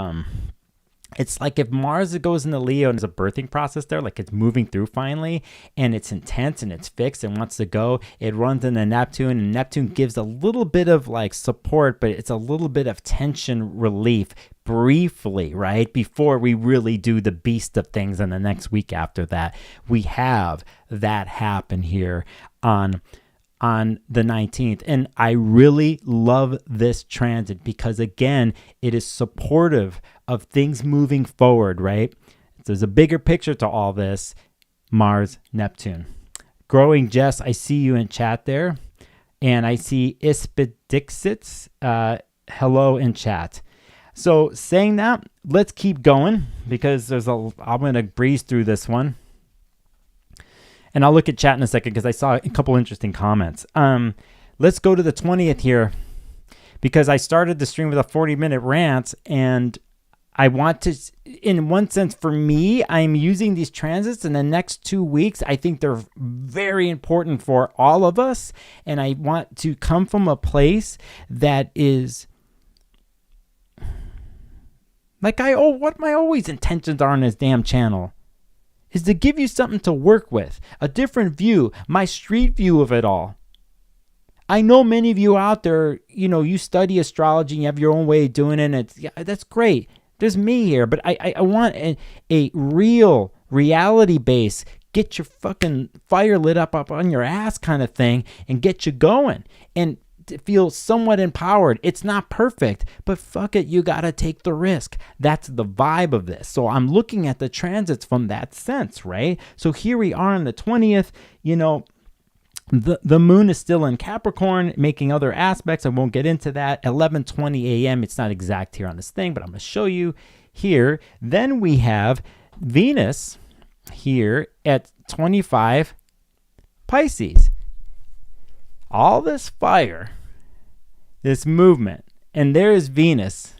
it's like if Mars goes into Leo and there's a birthing process there, like it's moving through finally, and it's intense and it's fixed and wants to go, it runs into Neptune, and Neptune gives a little bit of like support, but it's a little bit of tension relief briefly, right? Before we really do the beast of things in the next week after that. We have that happen here on the 19th. And I really love this transit because, again, it is supportive of things moving forward, right? There's a bigger picture to all this. Mars, Neptune. Growing Jess, I see you in chat there. And I see Ispidixits, hello in chat. So saying that, let's keep going because I'm going to breeze through this one. And I'll look at chat in a second because I saw a couple interesting comments. Let's go to the 20th here because I started the stream with a 40-minute rant, and I want to, in one sense, for me, I'm using these transits in the next 2 weeks. I think they're very important for all of us, and I want to come from a place that is like what my always intentions are on this damn channel is to give you something to work with, a different view, my street view of it all. I know many of you out there, you study astrology and you have your own way of doing it, and that's great. There's me here, but I want a real reality base, get your fucking fire lit up on your ass kind of thing and get you going and to feel somewhat empowered. It's not perfect, but fuck it, you gotta take the risk. That's the vibe of this. So I'm looking at the transits from that sense, right? So here we are on the 20th, the moon is still in Capricorn, making other aspects. I won't get into that. 11:20 a.m. It's not exact here on this thing, but I'm going to show you here. Then we have Venus here at 25 Pisces. All this fire, this movement, and there is Venus.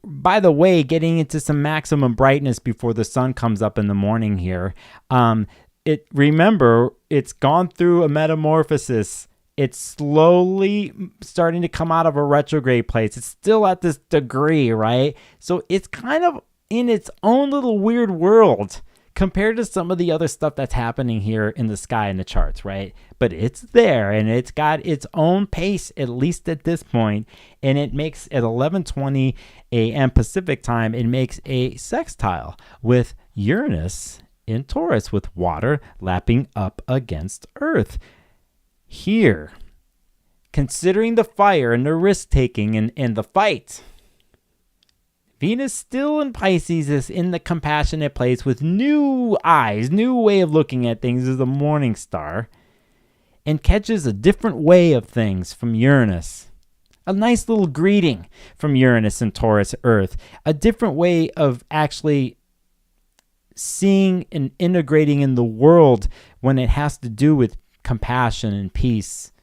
By the way, getting into some maximum brightness before the sun comes up in the morning here. Remember, it's gone through a metamorphosis. It's slowly starting to come out of a retrograde place. It's still at this degree, right? So it's kind of in its own little weird world compared to some of the other stuff that's happening here in the sky in the charts, right? But it's there, and it's got its own pace, at least at this point, and it makes, at 11:20 a.m. Pacific time, it makes a sextile with Uranus in Taurus, with water lapping up against Earth. Here, considering the fire and the risk-taking and the fight, Venus still in Pisces is in the compassionate place with new eyes, new way of looking at things as a morning star, and catches a different way of things from Uranus. A nice little greeting from Uranus and Taurus Earth. A different way of actually seeing and integrating in the world when it has to do with compassion and peace.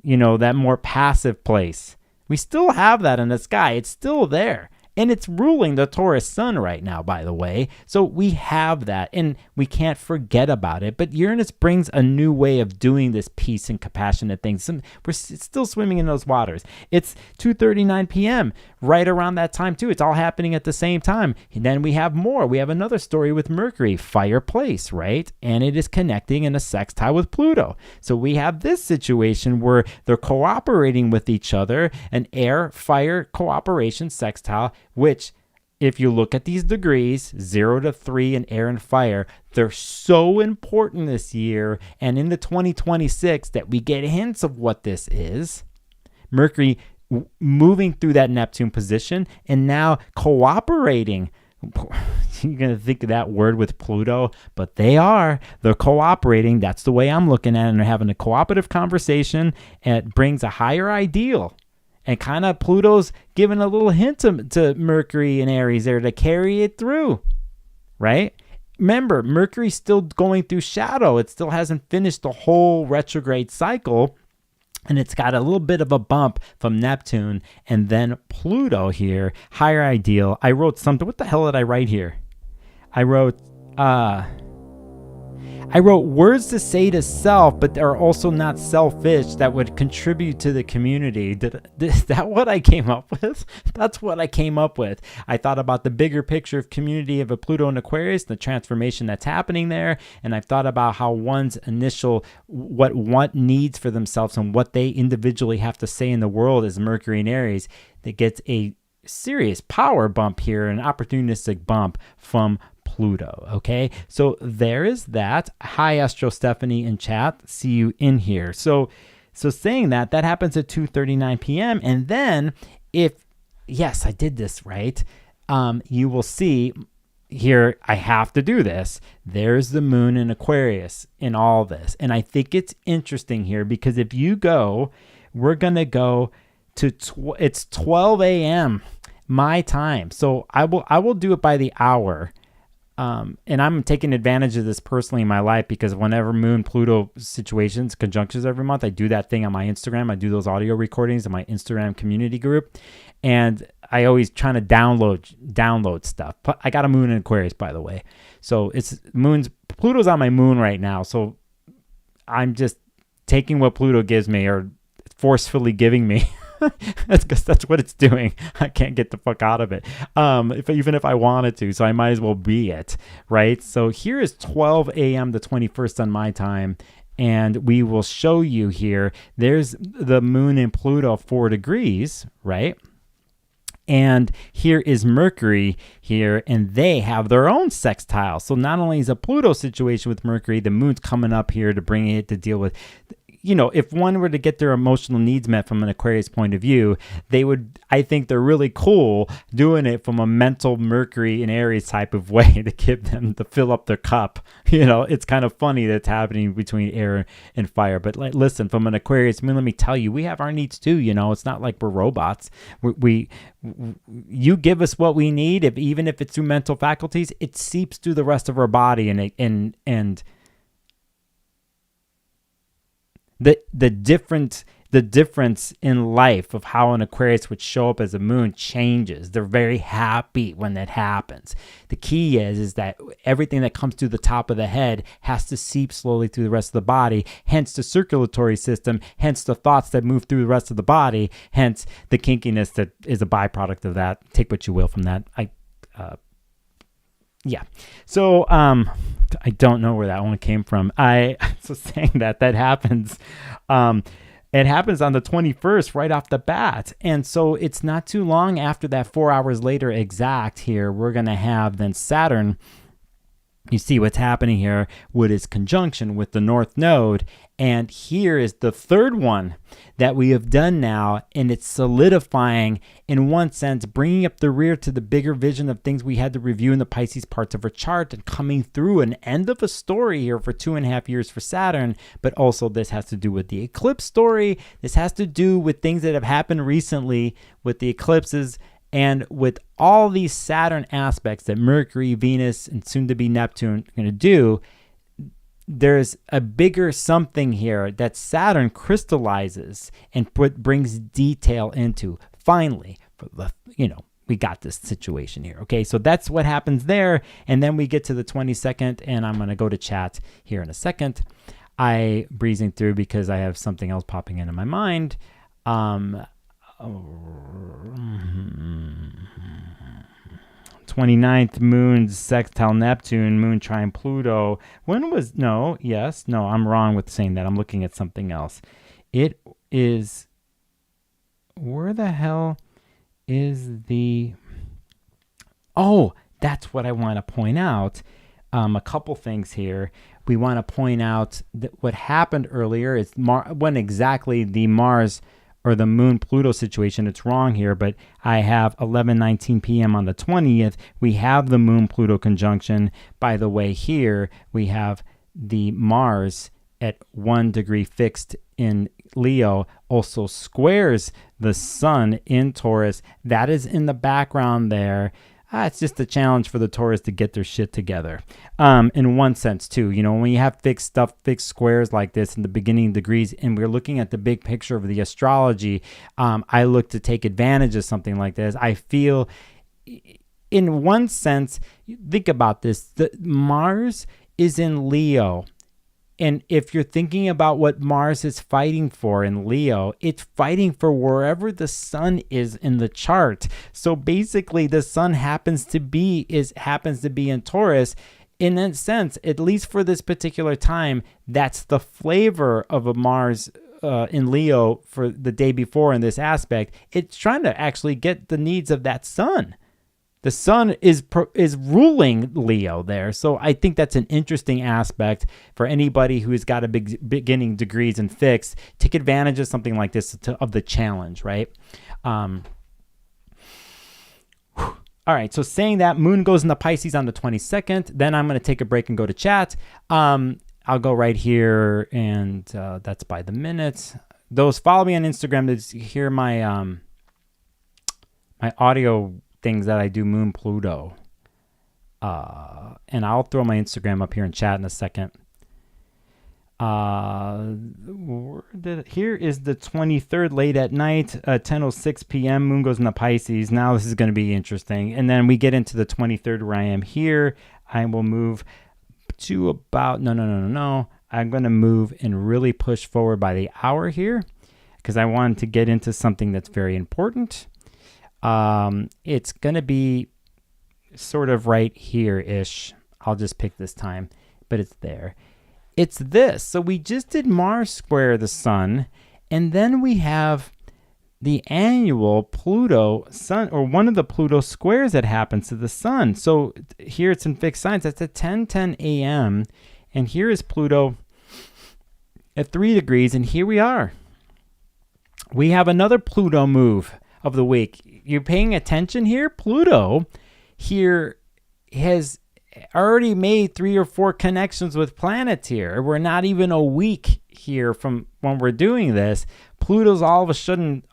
You know, that more passive place. We still have that in the sky. It's still there. And it's ruling the Taurus sun right now, by the way. So we have that, and we can't forget about it. But Uranus brings a new way of doing this peace and compassionate things. We're still swimming in those waters. It's 2:39 p.m., right around that time, too. It's all happening at the same time. And then we have more. We have another story with Mercury, fireplace, right? And it is connecting in a sextile with Pluto. So we have this situation where they're cooperating with each other, an air-fire cooperation sextile, which, if you look at these degrees, 0 to 3 in air and fire, they're so important this year and in the 2026 that we get hints of what this is. Mercury moving through that Neptune position and now cooperating. You're going to think of that word with Pluto, but they're cooperating. That's the way I'm looking at it. And they're having a cooperative conversation, and it brings a higher ideal. And kind of Pluto's giving a little hint to Mercury and Aries there to carry it through, right? Remember, Mercury's still going through shadow. It still hasn't finished the whole retrograde cycle. And it's got a little bit of a bump from Neptune and then Pluto here, higher ideal. I wrote something. What the hell did I write here? I wrote words to say to self, but are also not selfish, that would contribute to the community. Is that what I came up with? That's what I came up with. I thought about the bigger picture of community of a Pluto and Aquarius, the transformation that's happening there. And I've thought about how one's initial, what one needs for themselves and what they individually have to say in the world is Mercury and Aries, that gets a serious power bump here, an opportunistic bump from Pluto. Okay, so there is that. Hi, Astro Stephanie in chat. See you in here. So saying that happens at 2:39 p.m. And then yes, I did this right. You will see here, I have to do this. There's the moon in Aquarius in all this. And I think it's interesting here because if you go, we're going to go to, it's 12 a.m. my time. So I will do it by the hour. And I'm taking advantage of this personally in my life because whenever Moon Pluto situations, conjunctions every month, I do that thing on my Instagram. I do those audio recordings in my Instagram community group. And I always trying to download stuff. I got a moon in Aquarius, by the way. So Pluto's on my moon right now. So I'm just taking what Pluto gives me or forcefully giving me. That's what it's doing. I can't get the fuck out of it. Even if I wanted to, so I might as well be it, right? So here is 12 a.m. the 21st on my time, and we will show you here. There's the moon in Pluto, 4 degrees, right? And here is Mercury here, and they have their own sextile. So not only is a Pluto situation with Mercury, the moon's coming up here to bring it to deal with. You know, if one were to get their emotional needs met from an Aquarius point of view, I think they're really cool doing it from a mental Mercury and Aries type of way to give them to fill up their cup. You know, it's kind of funny that's happening between air and fire. But listen, from an Aquarius, let me tell you, we have our needs too. You know, it's not like we're robots. You give us what we need, even if it's through mental faculties, it seeps through the rest of our body and The difference in life of how an Aquarius would show up as a moon changes. They're very happy when that happens. The key is that everything that comes through the top of the head has to seep slowly through the rest of the body, hence the circulatory system, hence the thoughts that move through the rest of the body, hence the kinkiness that is a byproduct of that. Take what you will from that. Yeah. So I don't know where that one came from. So saying that happens. It happens on the 21st right off the bat. And so it's not too long after that, 4 hours later exact here, we're going to have then Saturn you see what's happening here with its conjunction with the North Node. And here is the third one that we have done now. And it's solidifying, in one sense, bringing up the rear to the bigger vision of things we had to review in the Pisces parts of our chart, and coming through an end of a story here for 2.5 years for Saturn. But also this has to do with the eclipse story. This has to do with things that have happened recently with the eclipses. And with all these Saturn aspects that Mercury, Venus, and soon to be Neptune are going to do, there's a bigger something here that Saturn crystallizes and brings detail into. Finally, we got this situation here. Okay, so that's what happens there. And then we get to the 22nd, and I'm going to go to chat here in a second. I breezing through because I have something else popping into my mind. 29th, moon sextile Neptune, moon trine Pluto. I'm wrong with saying that. I'm looking at something else. It is, where the hell is the, that's what I want to point out. A couple things here. We want to point out that what happened earlier is when exactly the Mars or the moon Pluto situation. It's wrong here, but I have 11:19 p.m. on the 20th. We have the moon Pluto conjunction. By the way, here we have the Mars at 1 degree fixed in Leo, also squares the sun in Taurus. That is in the background there. It's just a challenge for the Taurus to get their shit together. In one sense, too, when you have fixed squares like this in the beginning degrees, and we're looking at the big picture of the astrology, I look to take advantage of something like this. I feel, in one sense, think about this, the Mars is in Leo. And if you're thinking about what Mars is fighting for in Leo, it's fighting for wherever the sun is in the chart. So basically, the sun happens to be in Taurus. In that sense, at least for this particular time, that's the flavor of a Mars in Leo for the day before in this aspect. It's trying to actually get the needs of that sun. The sun is ruling Leo there. So I think that's an interesting aspect for anybody who's got a big beginning degrees and fixed. Take advantage of something like this of the challenge, right? All right, so saying that, moon goes into Pisces on the 22nd. Then I'm going to take a break and go to chat. I'll go right here, and that's by the minute. Those follow me on Instagram to hear my my audio things that I do moon Pluto. And I'll throw my Instagram up here in chat in a second. Here is the 23rd late at night, 10:06 p.m. Moon goes into Pisces. Now this is going to be interesting. And then we get into the 23rd where I am here. I will move to about, no. I'm going to move and really push forward by the hour here because I wanted to get into something that's very important. It's going to be sort of right here-ish. I'll just pick this time, but it's there. It's this. So we just did Mars square the sun, and then we have the annual Pluto sun, or one of the Pluto squares that happens to the sun. So here it's in fixed signs. That's at 10:10 a.m. And here is Pluto at 3 degrees, and here we are. We have another Pluto move of the week. You're paying attention here? Pluto here has already made 3 or 4 connections with planets here. We're not even a week here from when we're doing this. Pluto's all of a sudden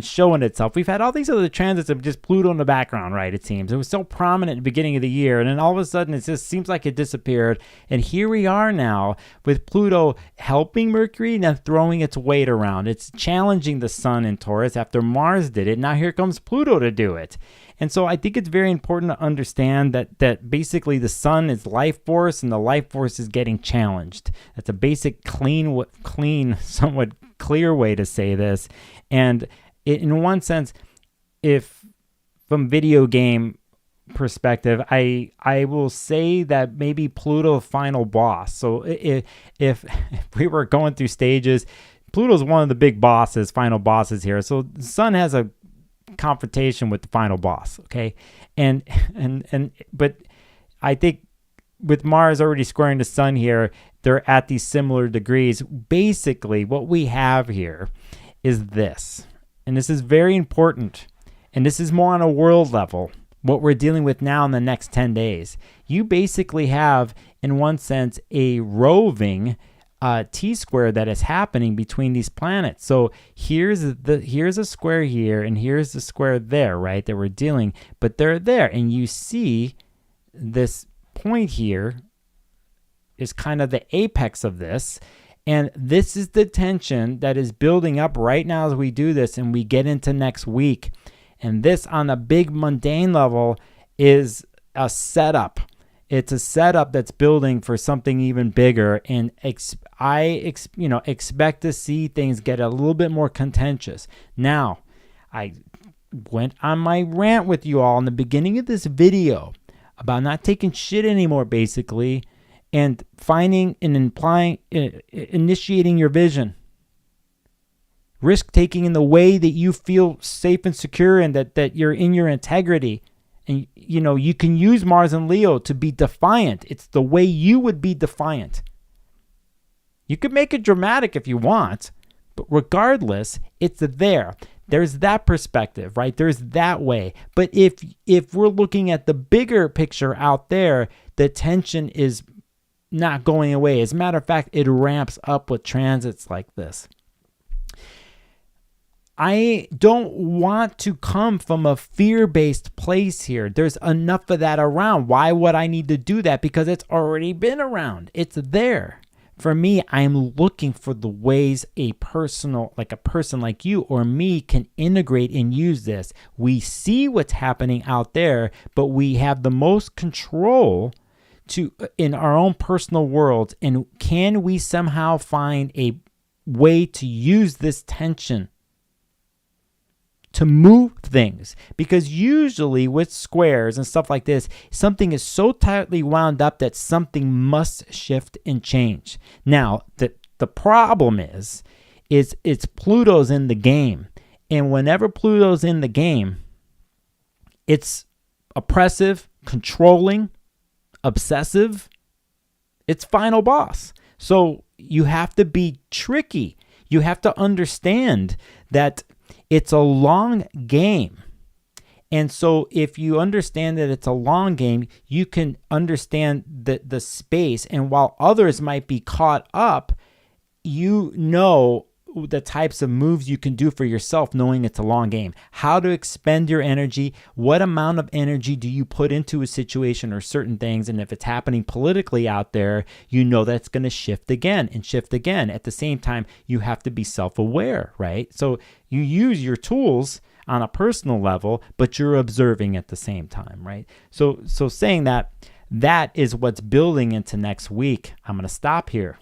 showing itself. We've had all these other transits of just Pluto in the background, right? It seems it was so prominent at the beginning of the year, and then all of a sudden it just seems like it disappeared. And here we are now with Pluto helping Mercury and then throwing its weight around. It's challenging the sun in Taurus after Mars did it. Now here comes Pluto to do it. And so I think it's very important to understand that basically the sun is life force and the life force is getting challenged. That's a basic clean, somewhat clear way to say this. And in one sense, if from video game perspective, I will say that maybe Pluto final boss. So if we were going through stages, Pluto's one of the big bosses, final bosses here. So the sun has a confrontation with the final boss, okay? But I think with Mars already squaring the sun here, they're at these similar degrees. Basically, what we have here is this, and this is very important, and this is more on a world level, what we're dealing with now in the next 10 days. You basically have, in one sense, a roving T-square that is happening between these planets. So here's a square here, and here's the square there, right, that we're dealing, but they're there, and you see this point here is kind of the apex of this, and this is the tension that is building up right now as we do this and we get into next week. And this, on a big mundane level, is a setup. It's a setup that's building for something even bigger, and I expect to see things get a little bit more contentious. Now, I went on my rant with you all in the beginning of this video about not taking shit anymore, basically, and finding and initiating your vision. Risk-taking in the way that you feel safe and secure, and that you're in your integrity. And, you can use Mars and Leo to be defiant. It's the way you would be defiant. You could make it dramatic if you want, but regardless, it's there. There's that perspective, right? There's that way. But if we're looking at the bigger picture out there, the tension is not going away. As a matter of fact, it ramps up with transits like this. I don't want to come from a fear-based place here. There's enough of that around. Why would I need to do that? Because it's already been around. It's there. For me, I'm looking for the ways a person like you or me can integrate and use this. We see what's happening out there, but we have the most control in our own personal world. And can we somehow find a way to use this tension to move things? Because usually with squares and stuff like this, something is so tightly wound up that something must shift and change. Now, the problem is it's Pluto's in the game. And whenever Pluto's in the game, it's oppressive, controlling, obsessive. It's final boss. So you have to be tricky. You have to understand that it's a long game. And so if you understand that it's a long game, you can understand the space. And while others might be caught up, you know the types of moves you can do for yourself, knowing it's a long game. How to expend your energy, what amount of energy do you put into a situation or certain things, and if it's happening politically out there, you know that's going to shift again and shift again. At the same time, you have to be self-aware, right? So you use your tools on a personal level, but you're observing at the same time, right? So saying that is what's building into next week. I'm going to stop here.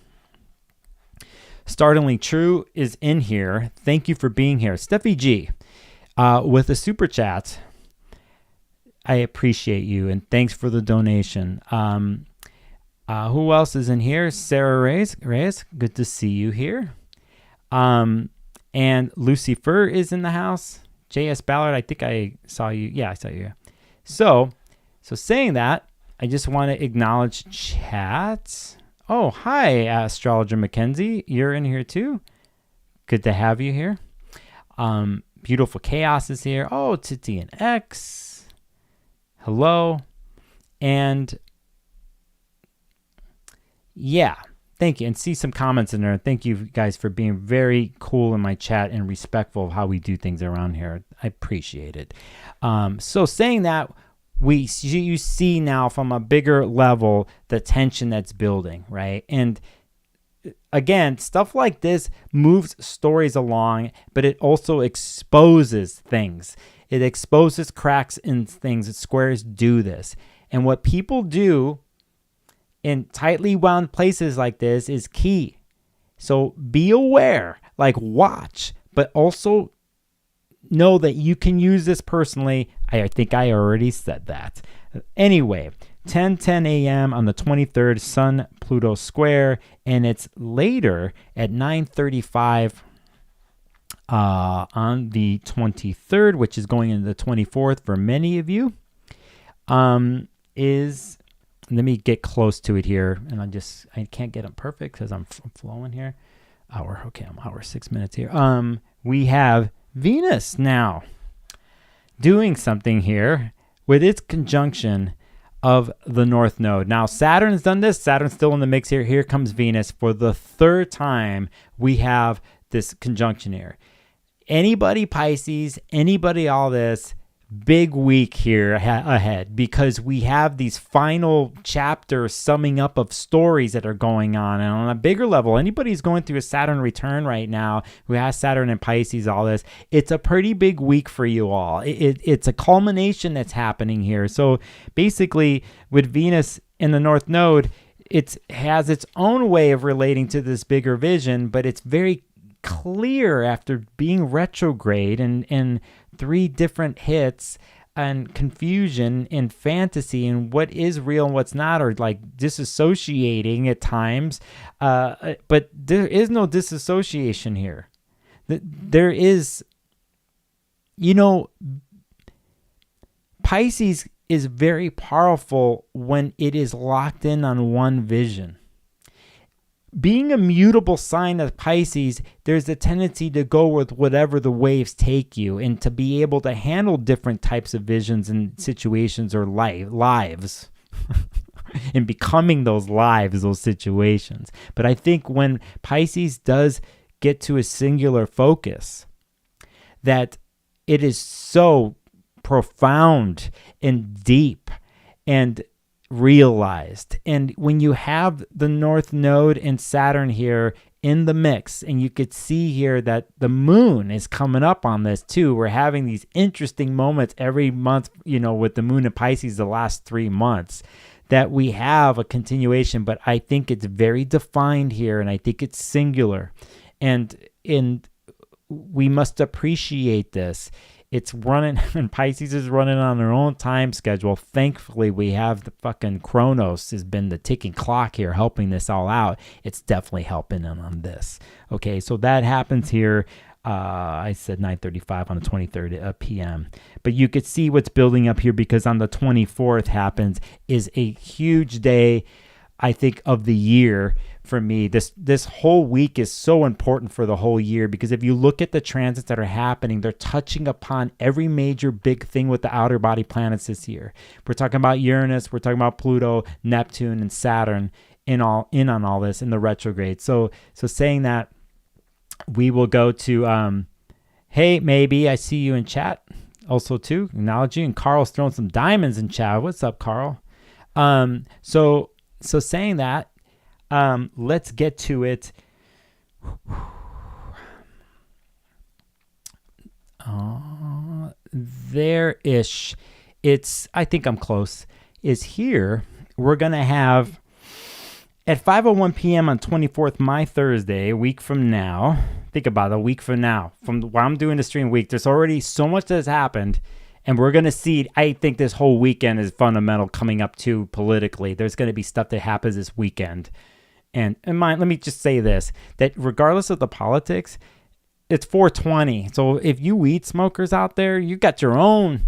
Startlingly True is in here. Thank you for being here. Steffi G with a super chat. I appreciate you, and thanks for the donation. Who else is in here? Sarah Reyes, good to see you here. And Lucy Fur is in the house. J.S. Ballard, I think I saw you. Yeah, I saw you. So saying that, I just want to acknowledge chat. Oh, hi, Astrologer Mackenzie. You're in here too. Good to have you here. Beautiful Chaos is here. Oh, Titi and X. Hello. And yeah, thank you. And see some comments in there. Thank you guys for being very cool in my chat and respectful of how we do things around here. I appreciate it. So saying that, you see now from a bigger level the tension that's building, right? And again, stuff like this moves stories along, but it also exposes things. It exposes cracks in things. Squares do this. And what people do in tightly wound places like this is key. So be aware, watch, but also know that you can use this personally. I think I already said that. Anyway, 10:10 a.m. on the 23rd, Sun-Pluto square, and it's later at 9:35 on the 23rd, which is going into the 24th for many of you, is let me get close to it here. And I can't get them perfect because I'm flowing here. I'm hour 6 minutes here. We have Venus now doing something here with its conjunction of the North Node. Now, Saturn's done this. Saturn's still in the mix here. Here comes Venus. For the third time, we have this conjunction here. Anybody Pisces, anybody all this, big week here ahead, because we have these final chapters summing up of stories that are going on. And on a bigger level, anybody who's going through a Saturn return right now, who has Saturn and Pisces, all this, it's a pretty big week for you all. It's a culmination that's happening here. So basically, with Venus in the North Node, it has its own way of relating to this bigger vision, but it's very clear after being retrograde and 3 different hits and confusion and fantasy and what is real and what's not, or like disassociating at times. But there is no disassociation here. There is, Pisces is very powerful when it is locked in on one vision. Being a mutable sign of Pisces, there's a tendency to go with whatever the waves take you and to be able to handle different types of visions and situations or lives and becoming those lives, those situations. But I think when Pisces does get to a singular focus, that it is so profound and deep and realized. And when you have the North Node and Saturn here in the mix, and you could see here that the moon is coming up on this too. We're having these interesting moments every month, with the moon in Pisces the last 3 months, that we have a continuation, but I think it's very defined here, and I think it's singular. And we must appreciate this. It's running, and Pisces is running on their own time schedule. Thankfully, we have the fucking Chronos has been the ticking clock here helping this all out. It's definitely helping them on this. Okay, so that happens here. I said 9:35 on the 23rd p.m. But you could see what's building up here, because on the 24th happens is a huge day, I think, of the year for me. This whole week is so important for the whole year, because if you look at the transits that are happening, they're touching upon every major big thing with the outer body planets this year. We're talking about Uranus, we're talking about Pluto, Neptune, and Saturn in on all this in the retrograde. So saying that, we will go to hey, maybe I see you in chat also too. Acknowledge you. And Carl's throwing some diamonds in chat. What's up, Carl? So saying that, let's get to it. There-ish. I think I'm close. Is here. We're going to have at 5:01 p.m. on 24th, my Thursday, a week from now. Think about it, a week from now. From while I'm doing the stream week, there's already so much that has happened. And we're going to see, I think this whole weekend is fundamental coming up too politically. There's going to be stuff that happens this weekend. And let me just say this, that regardless of the politics, it's 420. So if you weed smokers out there, you got your own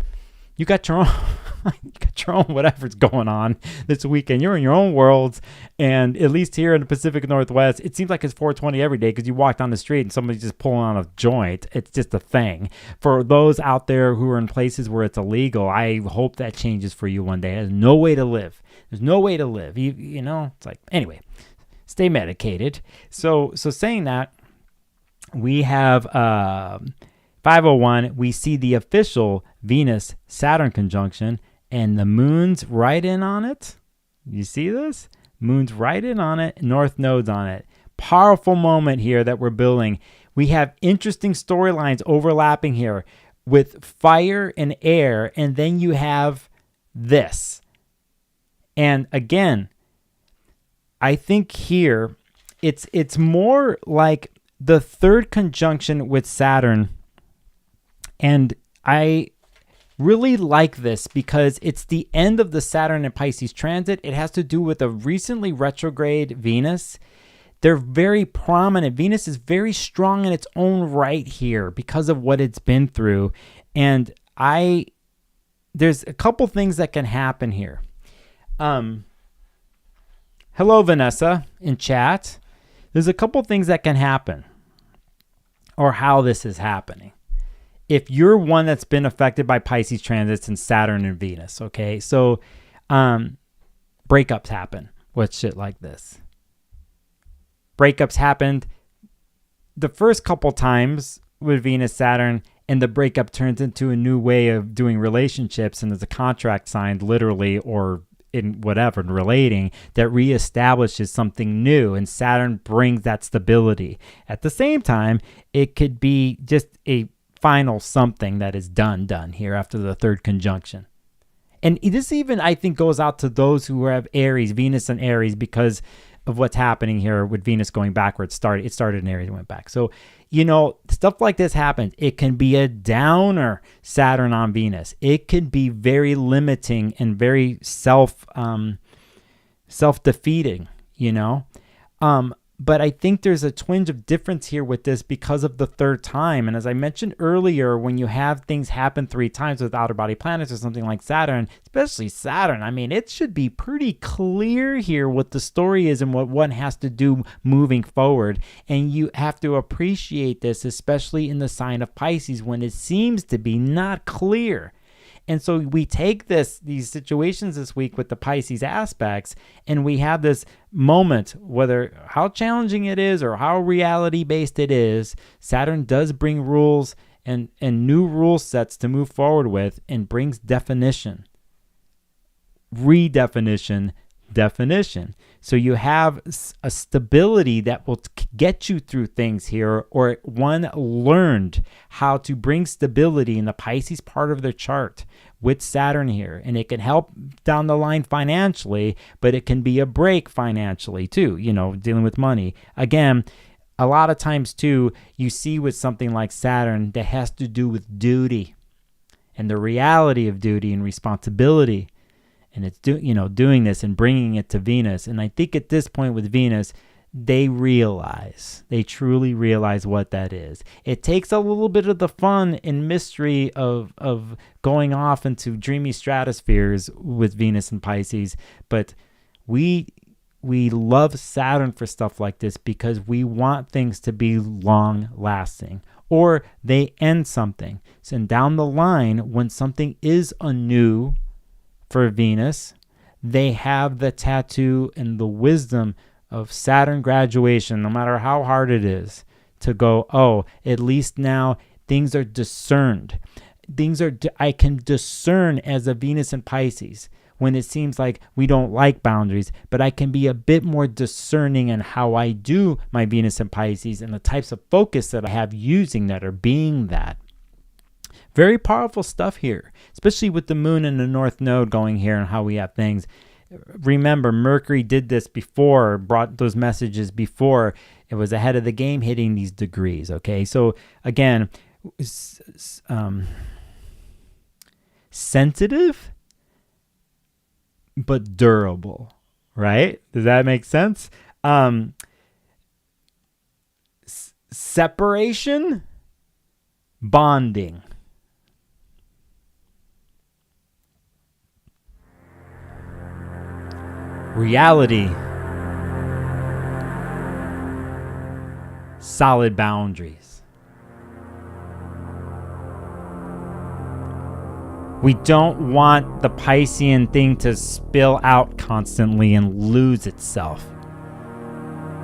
whatever's going on this weekend. You're in your own worlds. And at least here in the Pacific Northwest, it seems like it's 420 every day, because you walk down the street and somebody's just pulling on a joint. It's just a thing. For those out there who are in places where it's illegal, I hope that changes for you one day. There's no way to live. There's no way to live. It's like, anyway, stay medicated. So saying that, we have 5:01. We see the official Venus-Saturn conjunction, and the moon's right in on it. You see this? Moon's right in on it. North Node's on it. Powerful moment here that we're building. We have interesting storylines overlapping here with fire and air, and then you have this. And again, I think here it's more like the third conjunction with Saturn, and I really like this because it's the end of the Saturn and Pisces transit. It has to do with a recently retrograde Venus. They're very prominent. Venus is very strong in its own right here because of what it's been through. And there's a couple things that can happen here. Hello, Vanessa, in chat. There's a couple things that can happen, or how this is happening. If you're one that's been affected by Pisces transits and Saturn and Venus, okay? So breakups happen with shit like this. Breakups happened the first couple times with Venus, Saturn, and the breakup turns into a new way of doing relationships, and there's a contract signed literally or in whatever, relating, that reestablishes something new, and Saturn brings that stability. At the same time, it could be just a final something that is done here after the third conjunction. And this even, I think, goes out to those who have Aries, Venus and Aries, because of what's happening here with Venus going backwards. It started in Aries and went back. So, stuff like this happens. It can be a downer, Saturn on Venus. It can be very limiting and very self-defeating, But I think there's a twinge of difference here with this because of the third time. And as I mentioned earlier, when you have things happen 3 times with outer body planets or something like Saturn, especially Saturn, I mean, it should be pretty clear here what the story is and what one has to do moving forward. And you have to appreciate this, especially in the sign of Pisces, when it seems to be not clear. And so we take these situations this week with the Pisces aspects, and we have this moment, whether how challenging it is or how reality-based it is, Saturn does bring rules and new rule sets to move forward with, and brings definition, redefinition, definition. So you have a stability that will get you through things here, or one learned how to bring stability in the Pisces part of their chart with Saturn here. And it can help down the line financially, but it can be a break financially too, dealing with money. Again, a lot of times too, you see with something like Saturn that has to do with duty and the reality of duty and responsibility. And it's doing this and bringing it to Venus. And I think at this point with Venus, they truly realize what that is. It takes a little bit of the fun and mystery of going off into dreamy stratospheres with Venus and Pisces. But we love Saturn for stuff like this because we want things to be long lasting, or they end something. So down the line, when something is anew for Venus, they have the tattoo and the wisdom of Saturn graduation, no matter how hard it is, to go, at least now things are discerned. I can discern as a Venus and Pisces when it seems like we don't like boundaries, but I can be a bit more discerning in how I do my Venus and Pisces and the types of focus that I have using that or being that. Very powerful stuff here, especially with the moon and the north node going here and how we have things. Remember, Mercury did this before, brought those messages before. It was ahead of the game hitting these degrees, okay? So again, sensitive, but durable, right? Does that make sense? Separation, bonding. Reality, solid boundaries. We don't want the Piscean thing to spill out constantly and lose itself.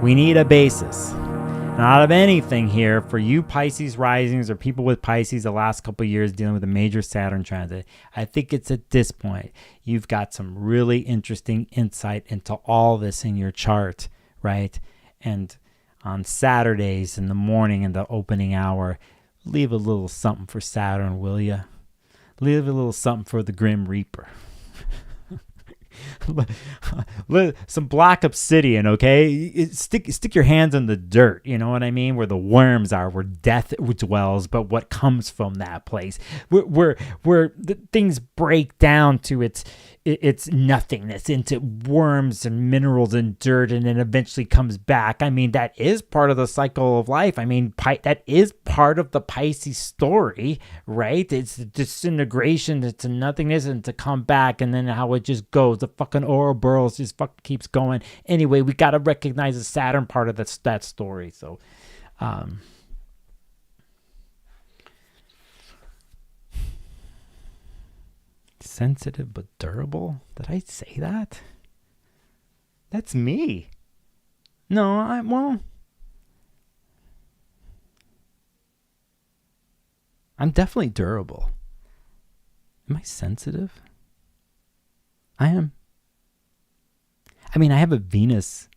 We need a basis. And out of anything here, for you Pisces risings or people with Pisces the last couple of years dealing with a major Saturn transit, I think it's at this point you've got some really interesting insight into all this in your chart, right? And on Saturdays in the morning in the opening hour, leave a little something for Saturn, will you? Leave a little something for the Grim Reaper. Some black obsidian, okay? Stick your hands in the dirt, you know what I mean? Where the worms are, where death dwells, but what comes from that place, where the things break down to its its nothingness into worms and minerals and dirt, and then eventually comes back. I mean, that is part of the cycle of life. I mean, that is part of the Pisces story, right? It's disintegration, it's a nothingness, and to come back, and then how it just goes. The fucking Ouroboros just fucking keeps going. Anyway, we got to recognize the Saturn part of that story. So, sensitive but durable? Did I say that? That's me. No, I'm definitely durable. Am I sensitive? I am. I mean, I have a Venus.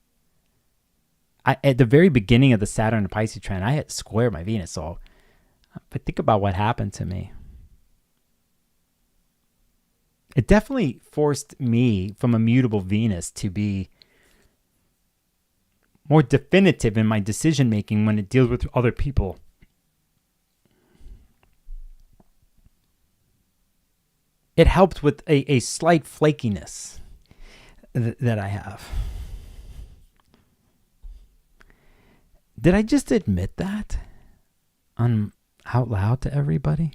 At the very beginning of the Saturn and Pisces trine, I had square my Venus. So, but think about what happened to me. It definitely forced me from a mutable Venus to be more definitive in my decision making when it deals with other people. It helped with a slight flakiness that I have. Did I just admit that out loud to everybody?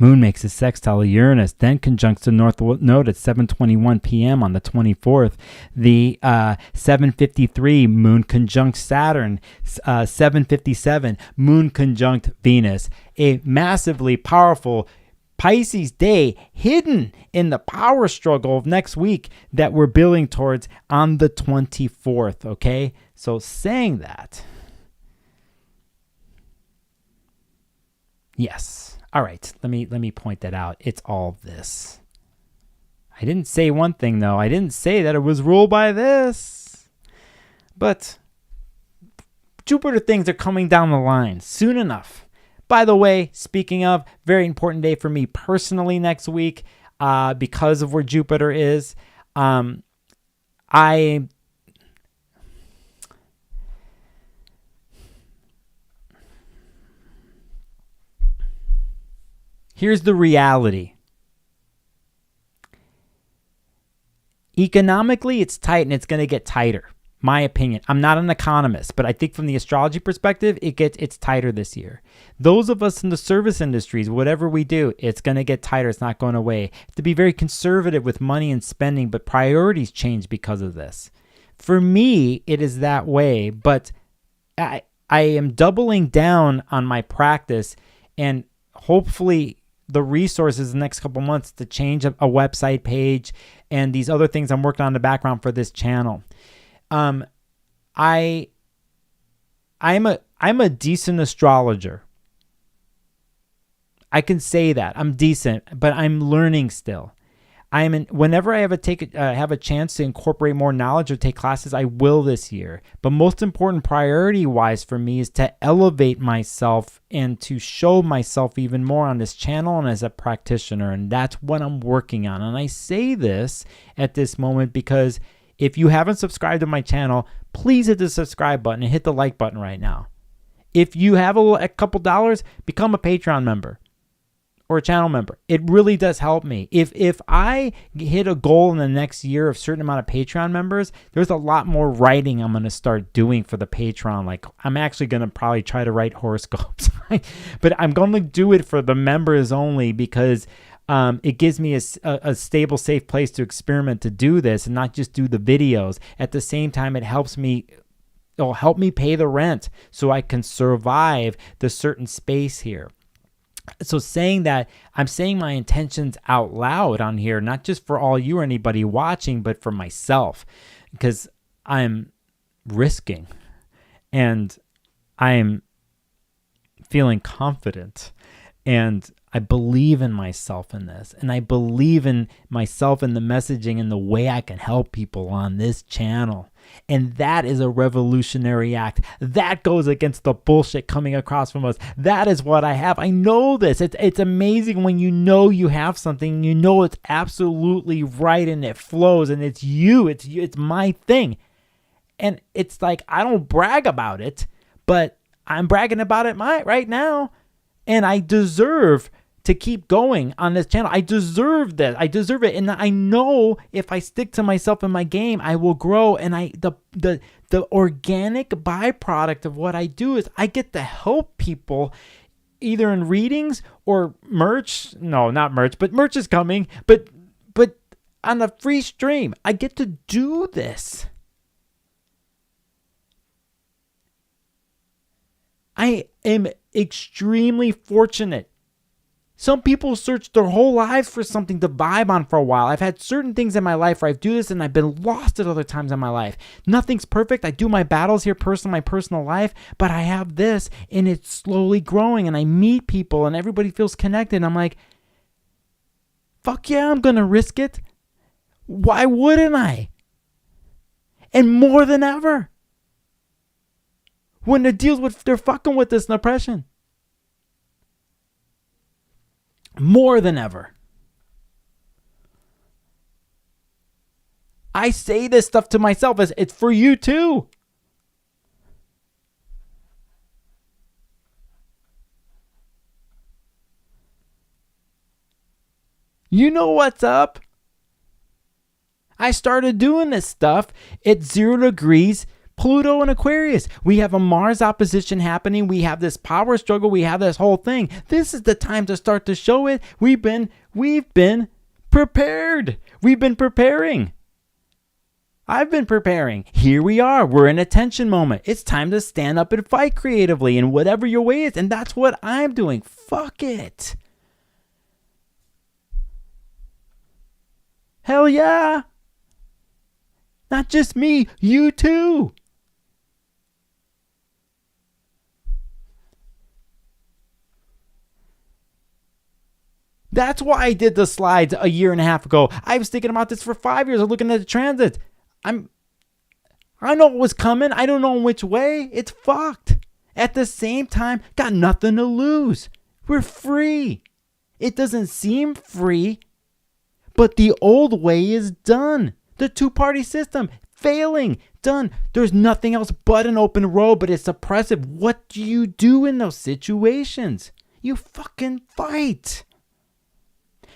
Moon makes a sextile to Uranus, then conjuncts the North Node at 7:21 p.m. on the 24th. The 7:53 Moon conjunct Saturn, 7:57 Moon conjunct Venus. A massively powerful Pisces day hidden in the power struggle of next week that we're building towards on the 24th. Okay, so saying that. Yes. All right. Let me point that out. It's all this. I didn't say one thing though. I didn't say that it was ruled by this. But Jupiter things are coming down the line soon enough. By the way, speaking of, very important day for me personally next week because of where Jupiter is. Here's the reality. Economically, it's tight and it's going to get tighter. My opinion. I'm not an economist, but I think from the astrology perspective, it's tighter this year. Those of us in the service industries, whatever we do, it's going to get tighter. It's not going away. To be very conservative with money and spending, but priorities change because of this. For me, it is that way, but I am doubling down on my practice and hopefully the resources the next couple months to change a website page and these other things I'm working on in the background for this channel. I'm a decent astrologer. I can say that I'm decent, but I'm learning still. Whenever I have a chance to incorporate more knowledge or take classes, I will this year. But most important priority-wise for me is to elevate myself and to show myself even more on this channel and as a practitioner. And that's what I'm working on. And I say this at this moment because if you haven't subscribed to my channel, please hit the subscribe button and hit the like button right now. If you have a couple dollars, become a Patreon member or a channel member. It really does help me. If I hit a goal in the next year of a certain amount of Patreon members, there's a lot more writing I'm going to start doing for the Patreon. Like I'm actually going to probably try to write horoscopes, but I'm going to do it for the members only because it gives me a stable, safe place to experiment to do this and not just do the videos. At the same time, it'll help me pay the rent so I can survive the certain space here. So saying that, I'm saying my intentions out loud on here, not just for all you or anybody watching, but for myself, because I'm risking and I'm feeling confident and I believe in myself in this, and I believe in myself in the messaging and the way I can help people on this channel. And that is a revolutionary act. That goes against the bullshit coming across from us. That is what I have. I know this. It's amazing when you know you have something, you know it's absolutely right and it flows and it's you. It's my thing. And it's like I don't brag about it, but I'm bragging about it right now. And I deserve to keep going on this channel. I deserve this. I deserve it. And I know if I stick to myself in my game, I will grow. And the organic byproduct of what I do is I get to help people either in readings or merch. No, not merch, but merch is coming. But on a free stream, I get to do this. I am extremely fortunate. Some people search their whole lives for something to vibe on for a while. I've had certain things in my life where I do this and I've been lost at other times in my life. Nothing's perfect. I do my battles here in my personal life, but I have this and it's slowly growing and I meet people and everybody feels connected. And I'm like, fuck yeah, I'm going to risk it. Why wouldn't I? And more than ever. When they're fucking with this oppression. More than ever. I say this stuff to myself as it's for you too. You know what's up. I started doing this stuff at 0 degrees Pluto and Aquarius. We have a Mars opposition happening. We have this power struggle. We have this whole thing. This is the time to start to show it. We've been prepared. We've been preparing. I've been preparing. Here we are. We're in a tension moment. It's time to stand up and fight creatively in whatever your way is. And that's what I'm doing. Fuck it. Hell yeah. Not just me, you too. That's why I did the slides a year and a half ago. I was thinking about this for 5 years. I'm looking at the transit. I know what was coming. I don't know in which way. It's fucked. At the same time, got nothing to lose. We're free. It doesn't seem free, but the old way is done. The two-party system, failing, done. There's nothing else but an open road, but it's oppressive. What do you do in those situations? You fucking fight.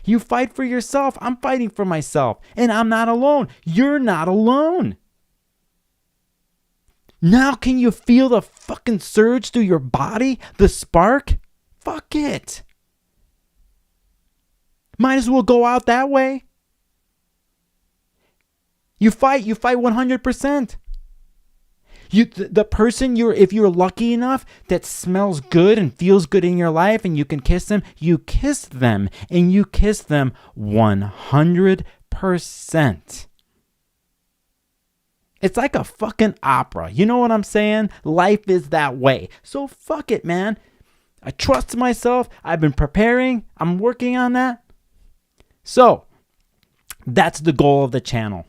You fight for yourself. I'm fighting for myself. And I'm not alone. You're not alone. Now can you feel the fucking surge through your body? The spark? Fuck it. Might as well go out that way. You fight 100%. The person if you're lucky enough that smells good and feels good in your life and you can kiss them, you kiss them and you kiss them 100%. It's like a fucking opera. You know what I'm saying? Life is that way. So fuck it, man. I trust myself. I've been preparing. I'm working on that. So that's the goal of the channel.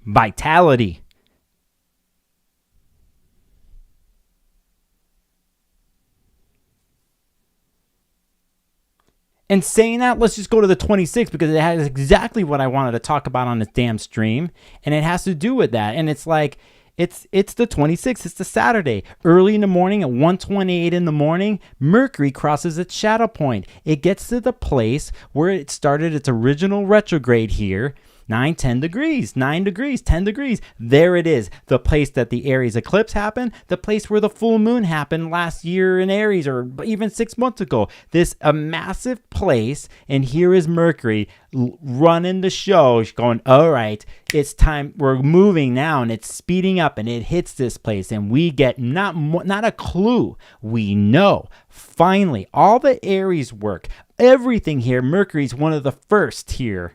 Vitality. And saying that, let's just go to the 26th because it has exactly what I wanted to talk about on this damn stream. And it has to do with that. And it's like, it's the 26th. It's the Saturday. Early in the morning at 1:28 in the morning, Mercury crosses its shadow point. It gets to the place where it started its original retrograde here. 9 degrees. There it is. The place that the Aries eclipse happened. The place where the full moon happened last year in Aries or even 6 months ago. A massive place. And here is Mercury running the show. She's going, all right, it's time. We're moving now and it's speeding up and it hits this place. And we get not a clue. We know. Finally, all the Aries work, everything here, Mercury's one of the first here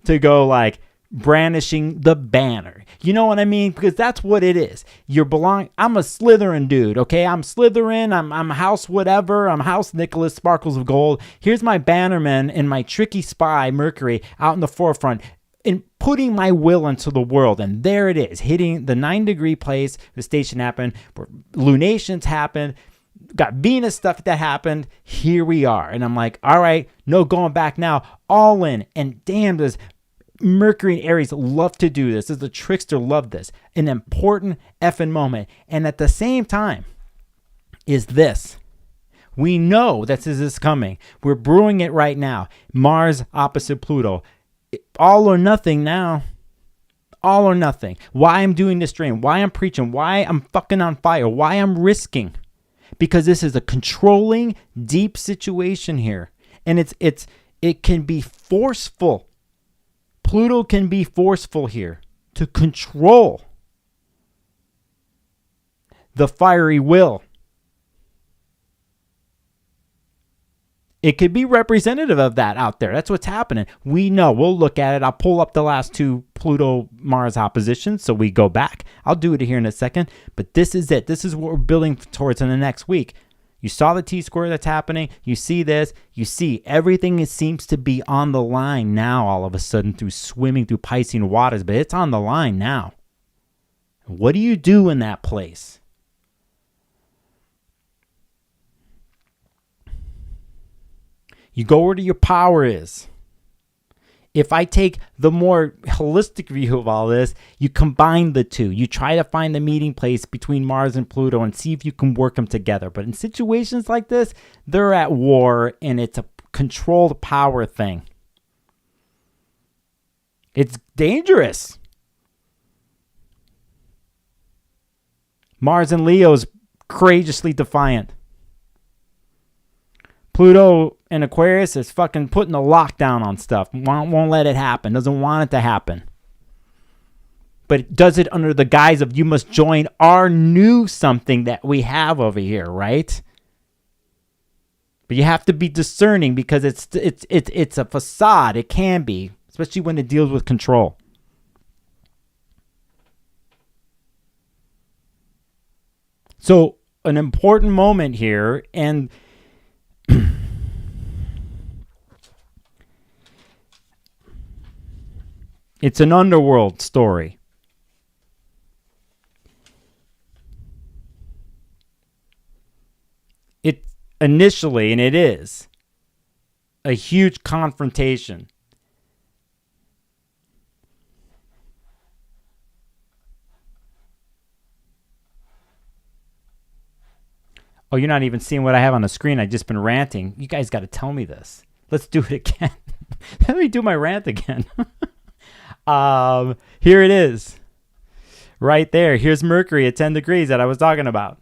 to go like brandishing the banner. You know what I mean? Because that's what it is. I'm a Slytherin dude, okay? I'm Slytherin. I'm House whatever. I'm House Nicholas Sparkles of Gold. Here's my bannerman and my tricky spy, Mercury, out in the forefront and putting my will into the world. And there it is, hitting the 9-degree place. The station happened. Where lunations happened. Got Venus stuff that happened. Here we are. And I'm like, all right, no going back now. All in. And damn, Mercury and Aries love to do this. The trickster love this. An important effing moment. And at the same time is this. We know that this is coming. We're brewing it right now. Mars opposite Pluto. All or nothing now. All or nothing. Why I'm doing this stream. Why I'm preaching. Why I'm fucking on fire. Why I'm risking. Because this is a controlling, deep situation here. And it can be forceful. Pluto can be forceful here to control the fiery will. It could be representative of that out there. That's what's happening. We know. We'll look at it. I'll pull up the last two Pluto-Mars oppositions so we go back. I'll do it here in a second. But this is it. This is what we're building towards in the next week. You saw the T-square that's happening. You see this. You see everything seems to be on the line now all of a sudden through swimming through Piscean waters. But it's on the line now. What do you do in that place? You go where your power is. If I take the more holistic view of all this, you combine the two. You try to find the meeting place between Mars and Pluto and see if you can work them together. But in situations like this, they're at war and it's a controlled power thing. It's dangerous. Mars and Leo's courageously defiant. Pluto and Aquarius is fucking putting a lockdown on stuff. Won't let it happen. Doesn't want it to happen. But it does it under the guise of you must join our new something that we have over here, right? But you have to be discerning because it's a facade. It can be, especially when it deals with control. So an important moment here, and it's an underworld story. It initially, and it is, a huge confrontation. Oh, you're not even seeing what I have on the screen. I've just been ranting. You guys got to tell me this. Let's do it again. Let me do my rant again. Here it is. Right there. Here's Mercury at 10 degrees that I was talking about.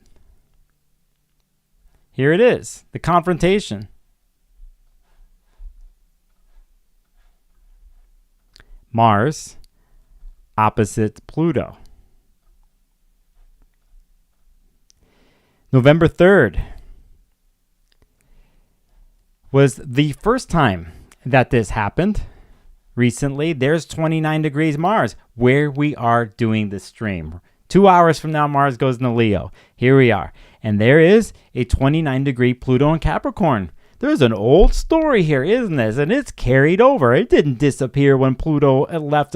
Here it is. The confrontation. Mars opposite Pluto. November 3rd was the first time that this happened. Recently, there's 29 degrees Mars, where we are doing this stream. 2 hours from now, Mars goes into Leo. Here we are. And there is a 29 degree Pluto in Capricorn. There's an old story here, isn't this? And it's carried over. It didn't disappear when Pluto left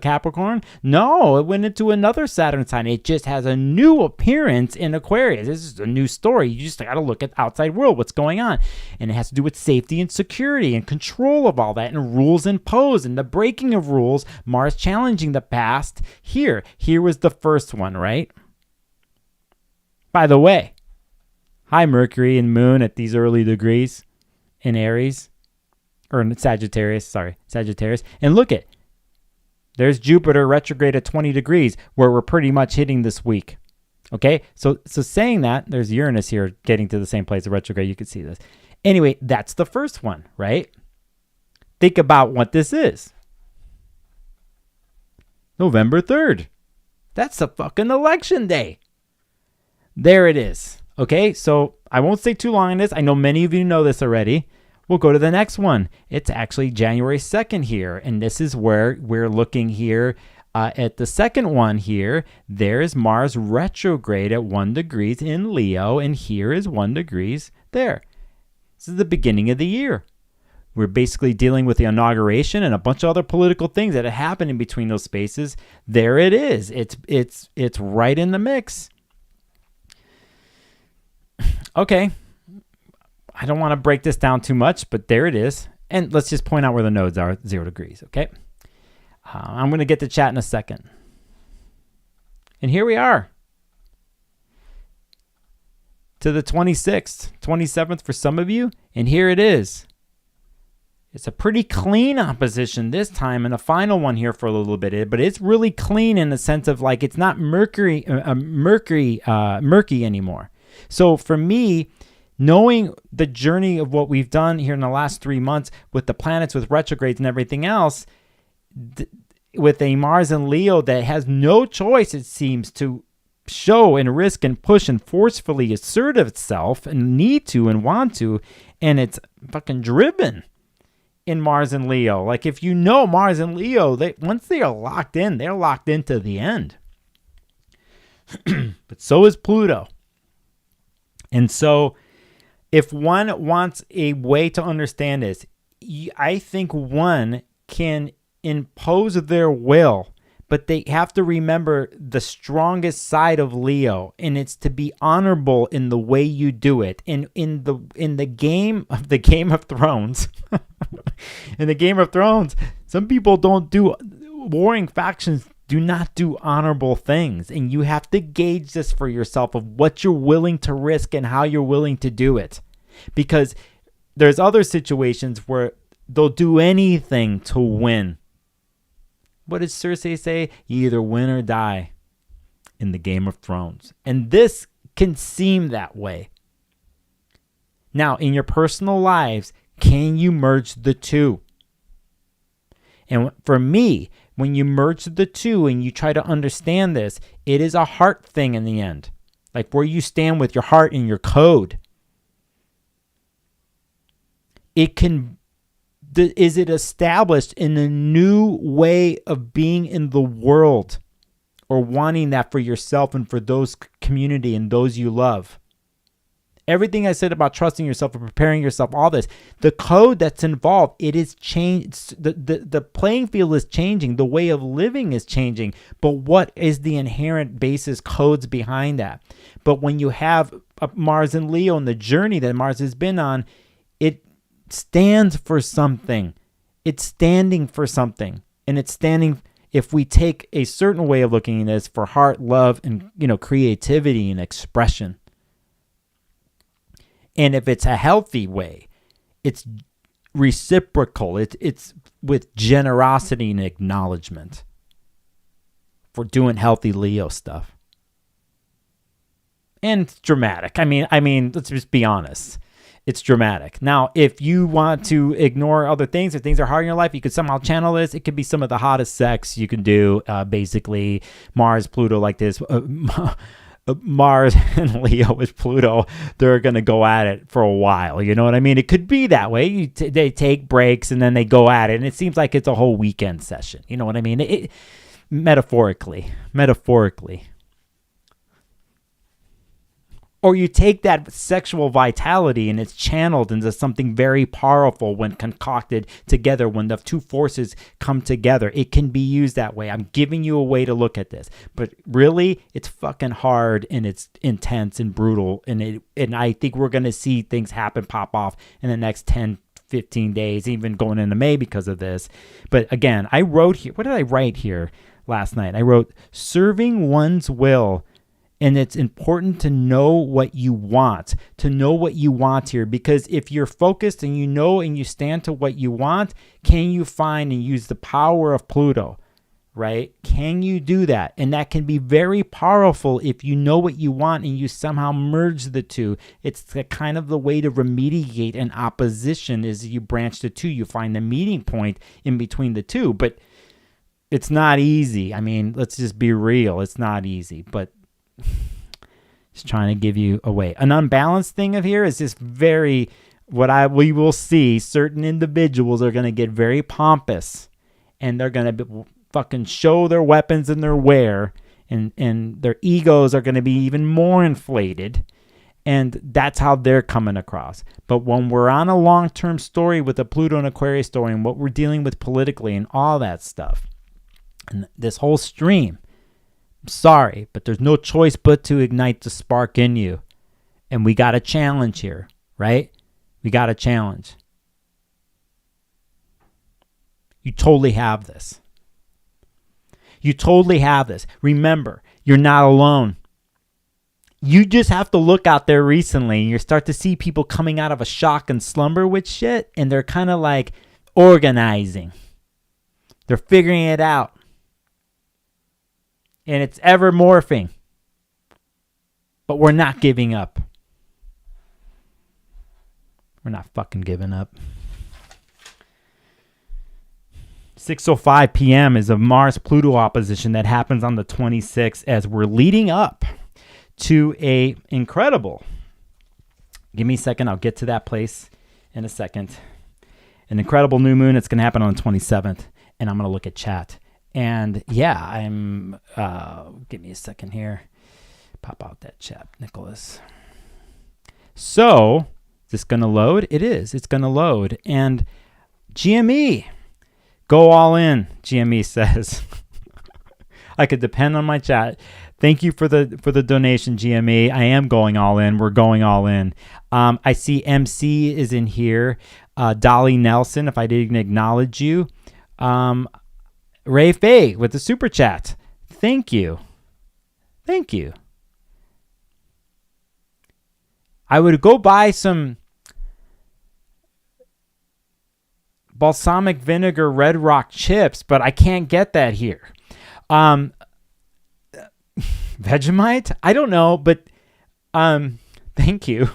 Capricorn. No, it went into another Saturn sign. It just has a new appearance in Aquarius. This is a new story. You just got to look at the outside world, what's going on. And it has to do with safety and security and control of all that and rules imposed and the breaking of rules. Mars challenging the past. Here was the first one, right? By the way, hi, Mercury and Moon at these early degrees in Aries, or in Sagittarius. And look at, there's Jupiter retrograde at 20 degrees, where we're pretty much hitting this week. Okay, so saying that, there's Uranus here getting to the same place of retrograde. You can see this. Anyway, that's the first one, right? Think about what this is. November 3rd. That's the fucking election day. There it is. Okay, so I won't stay too long on this. I know many of you know this already. We'll go to the next one. It's actually January 2nd here, and this is where we're looking here at the second one here. There's Mars retrograde at 1 degrees in Leo, and here is 1 degrees there. This is the beginning of the year. We're basically dealing with the inauguration and a bunch of other political things that have happened in between those spaces. There it is. It's right in the mix. Okay, I don't want to break this down too much, but there it is. And let's just point out where the nodes are, 0 degrees, okay? I'm going to get to chat in a second. And here we are. To the 26th, 27th for some of you. And here it is. It's a pretty clean opposition this time, and a final one here for a little bit. But it's really clean in the sense of like it's not murky anymore. So for me, knowing the journey of what we've done here in the last 3 months with the planets, with retrogrades and everything else, with a Mars and Leo that has no choice, it seems, to show and risk and push and forcefully assert itself and need to and want to, and it's fucking driven in Mars and Leo. Like if you know Mars and Leo, once they are locked in, they're locked into the end. But so is Pluto. And so if one wants a way to understand this, I think one can impose their will, but they have to remember the strongest side of Leo, and it's to be honorable in the way you do it. And in the Game of Thrones, in the Game of Thrones, some people don't do, warring factions do not do honorable things, and you have to gauge this for yourself of what you're willing to risk and how you're willing to do it, because there's other situations where they'll do anything to win. What does Cersei say? You either win or die in the Game of Thrones. And this can seem that way. Now, in your personal lives, can you merge the two? And for me, when you merge the two and you try to understand this, it is a heart thing in the end. Like where you stand with your heart and your code. Is it established in a new way of being in the world, or wanting that for yourself and for those community and those you love? Everything I said about trusting yourself and preparing yourself, all this, the code that's involved, it is changed. The playing field is changing. The way of living is changing. But what is the inherent basis codes behind that? But when you have Mars and Leo and the journey that Mars has been on, it stands for something. It's standing for something. And it's standing, if we take a certain way of looking at this, for heart, love, and creativity and expression. And if it's a healthy way, it's reciprocal. It's with generosity and acknowledgement for doing healthy Leo stuff. And it's dramatic. I mean, let's just be honest. It's dramatic. Now, if you want to ignore other things, if things are hard in your life, you could somehow channel this. It could be some of the hottest sex you can do. Basically, Mars, Pluto, like this. Mars and Leo with Pluto, they're going to go at it for a while. You know what I mean? It could be that way. They take breaks and then they go at it. And it seems like it's a whole weekend session. You know what I mean? Metaphorically. Or you take that sexual vitality and it's channeled into something very powerful when concocted together, when the two forces come together. It can be used that way. I'm giving you a way to look at this. But really, it's fucking hard and it's intense and brutal. And I think we're going to see things pop off in the next 10, 15 days, even going into May because of this. But again, I wrote here, what did I write here last night? I wrote, serving one's will. And it's important to know what you want, here, because if you're focused and you know and you stand to what you want, can you find and use the power of Pluto, right? Can you do that? And that can be very powerful if you know what you want and you somehow merge the two. It's the kind of the way to remediate an opposition is you branch the two. You find the meeting point in between the two, but it's not easy. I mean, let's just be real. It's not easy, but just trying to give you a way. An unbalanced thing of here is just we will see certain individuals are going to get very pompous and they're going to fucking show their weapons and their wear, and their egos are going to be even more inflated, and that's how they're coming across. But when we're on a long-term story with a Pluto and Aquarius story and what we're dealing with politically and all that stuff, and this whole stream, sorry, but there's no choice but to ignite the spark in you. And we got a challenge here, right? We got a challenge. You totally have this. You totally have this. Remember, you're not alone. You just have to look out there recently and you start to see people coming out of a shock and slumber with shit, and they're kind of like organizing. They're figuring it out. And it's ever morphing. But we're not giving up. We're not fucking giving up. 6:05 p.m. is a Mars-Pluto opposition that happens on the 26th as we're leading up to a incredible. Give me a second. I'll get to that place in a second. An incredible new moon. It's going to happen on the 27th. And I'm going to look at chat. And yeah, I'm... give me a second here. Pop out that chat, Nicholas. So, is this going to load? It is. It's going to load. And GME... Go all in, GME says. I could depend on my chat. Thank you for the donation, GME. I am going all in. We're going all in. I see MC is in here. Dolly Nelson, if I didn't acknowledge you. Ray Faye with the super chat. Thank you. Thank you. I would go buy some balsamic vinegar Red Rock chips, but I can't get that here. Vegemite? I don't know, but thank you.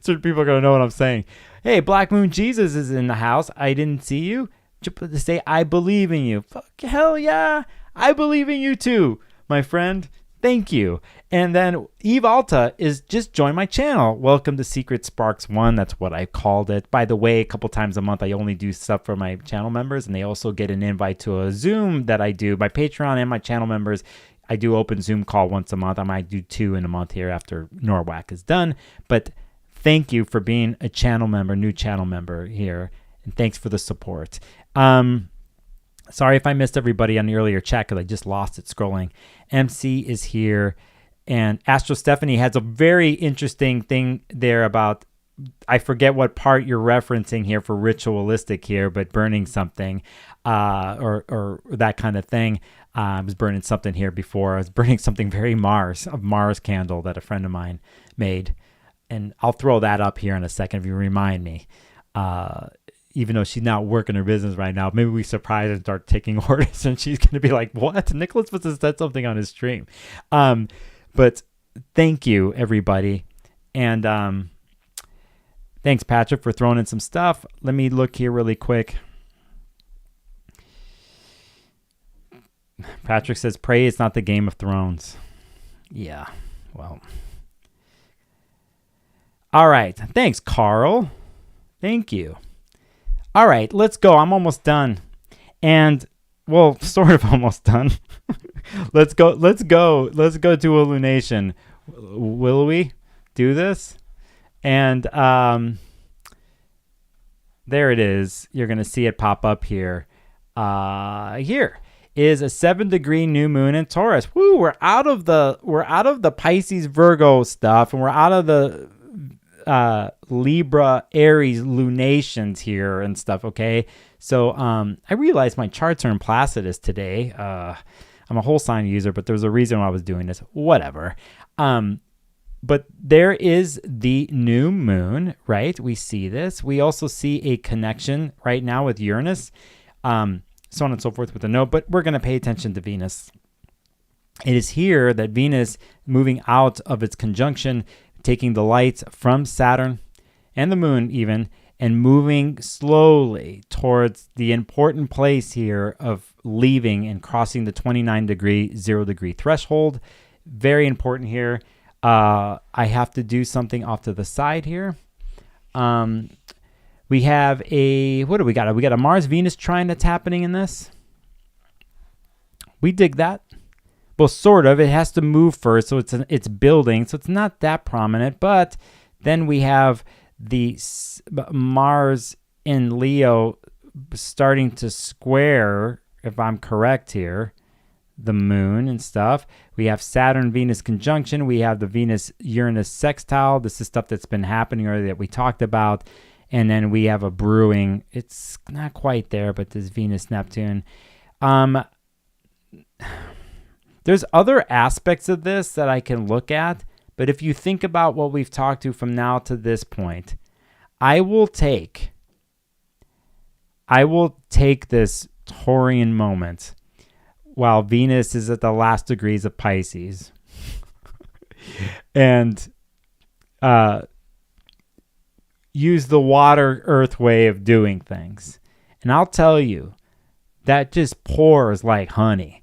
Certain people are going to know what I'm saying. Hey, Black Moon Jesus is in the house. I didn't see you. To say, I believe in you. Fuck, hell yeah. I believe in you too, my friend. Thank you. And then Eve Alta is just joined my channel. Welcome to Secret Sparks 1. That's what I called it. By the way, a couple times a month, I only do stuff for my channel members, and they also get an invite to a Zoom that I do. My Patreon and my channel members, I do open Zoom call once a month. I might do 2 in a month here after NORWAC is done. But thank you for being a channel member, new channel member here. And thanks for the support. Sorry if I missed everybody on the earlier chat because I just lost it scrolling. MC is here. And Astro Stephanie has a very interesting thing there about, I forget what part you're referencing here for ritualistic here, but burning something or that kind of thing. I was burning something here before. I was burning something very a Mars candle that a friend of mine made. And I'll throw that up here in a second if you remind me. Even though she's not working her business right now, maybe we surprise her and start taking orders and she's going to be like, what? Nicholas must have said something on his stream. But thank you, everybody. And thanks, Patrick, for throwing in some stuff. Let me look here really quick. Patrick says, pray it's not the Game of Thrones. Yeah, well. All right. Thanks, Carl. Thank you. All right, let's go. I'm almost done. And, well, sort of almost done. Let's go to Illumination. Will we do this? And there it is. You're going to see it pop up here. Here is a 7-degree new moon in Taurus. Woo, we're out of the Pisces Virgo stuff, and we're out of the Libra Aries lunations here and stuff. Okay, so I realized my charts are in Placidus today. I'm a whole sign user, but there's a reason why I was doing this. Whatever. But there is the new moon, right? We see this. We also see a connection right now with Uranus, so on and so forth with the note. But we're going to pay attention to Venus. It is here that Venus, moving out of its conjunction, taking the light from Saturn and the moon even, and moving slowly towards the important place here of leaving and crossing the 29-degree, 0-degree threshold. Very important here. I have to do something off to the side here. We have a, what do we got? We got a Mars-Venus trine that's happening in this. We dig that. Well, sort of. It has to move first, so it's building, so it's not that prominent. But then we have the Mars in Leo starting to square, if I'm correct here, the moon and stuff. We have Saturn-Venus conjunction. We have the Venus-Uranus sextile. This is stuff that's been happening already that we talked about. And then we have a brewing. It's not quite there, but this Venus-Neptune. there's other aspects of this that I can look at, but if you think about what we've talked to from now to this point, I will take this Taurian moment while Venus is at the last degrees of Pisces and use the water earth way of doing things. And I'll tell you, that just pours like honey.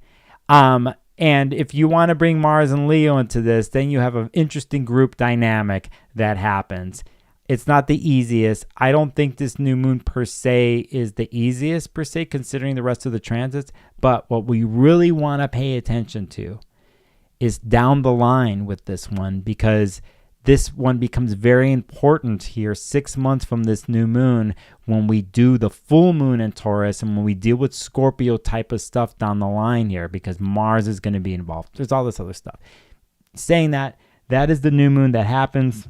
And if you want to bring Mars and Leo into this, then you have an interesting group dynamic that happens. It's not the easiest. I don't think this new moon per se is the easiest per se, considering the rest of the transits. But what we really want to pay attention to is down the line with this one, because this one becomes very important here 6 months from this new moon when we do the full moon in Taurus and when we deal with Scorpio type of stuff down the line here, because Mars is going to be involved. There's all this other stuff. Saying that is the new moon that happens.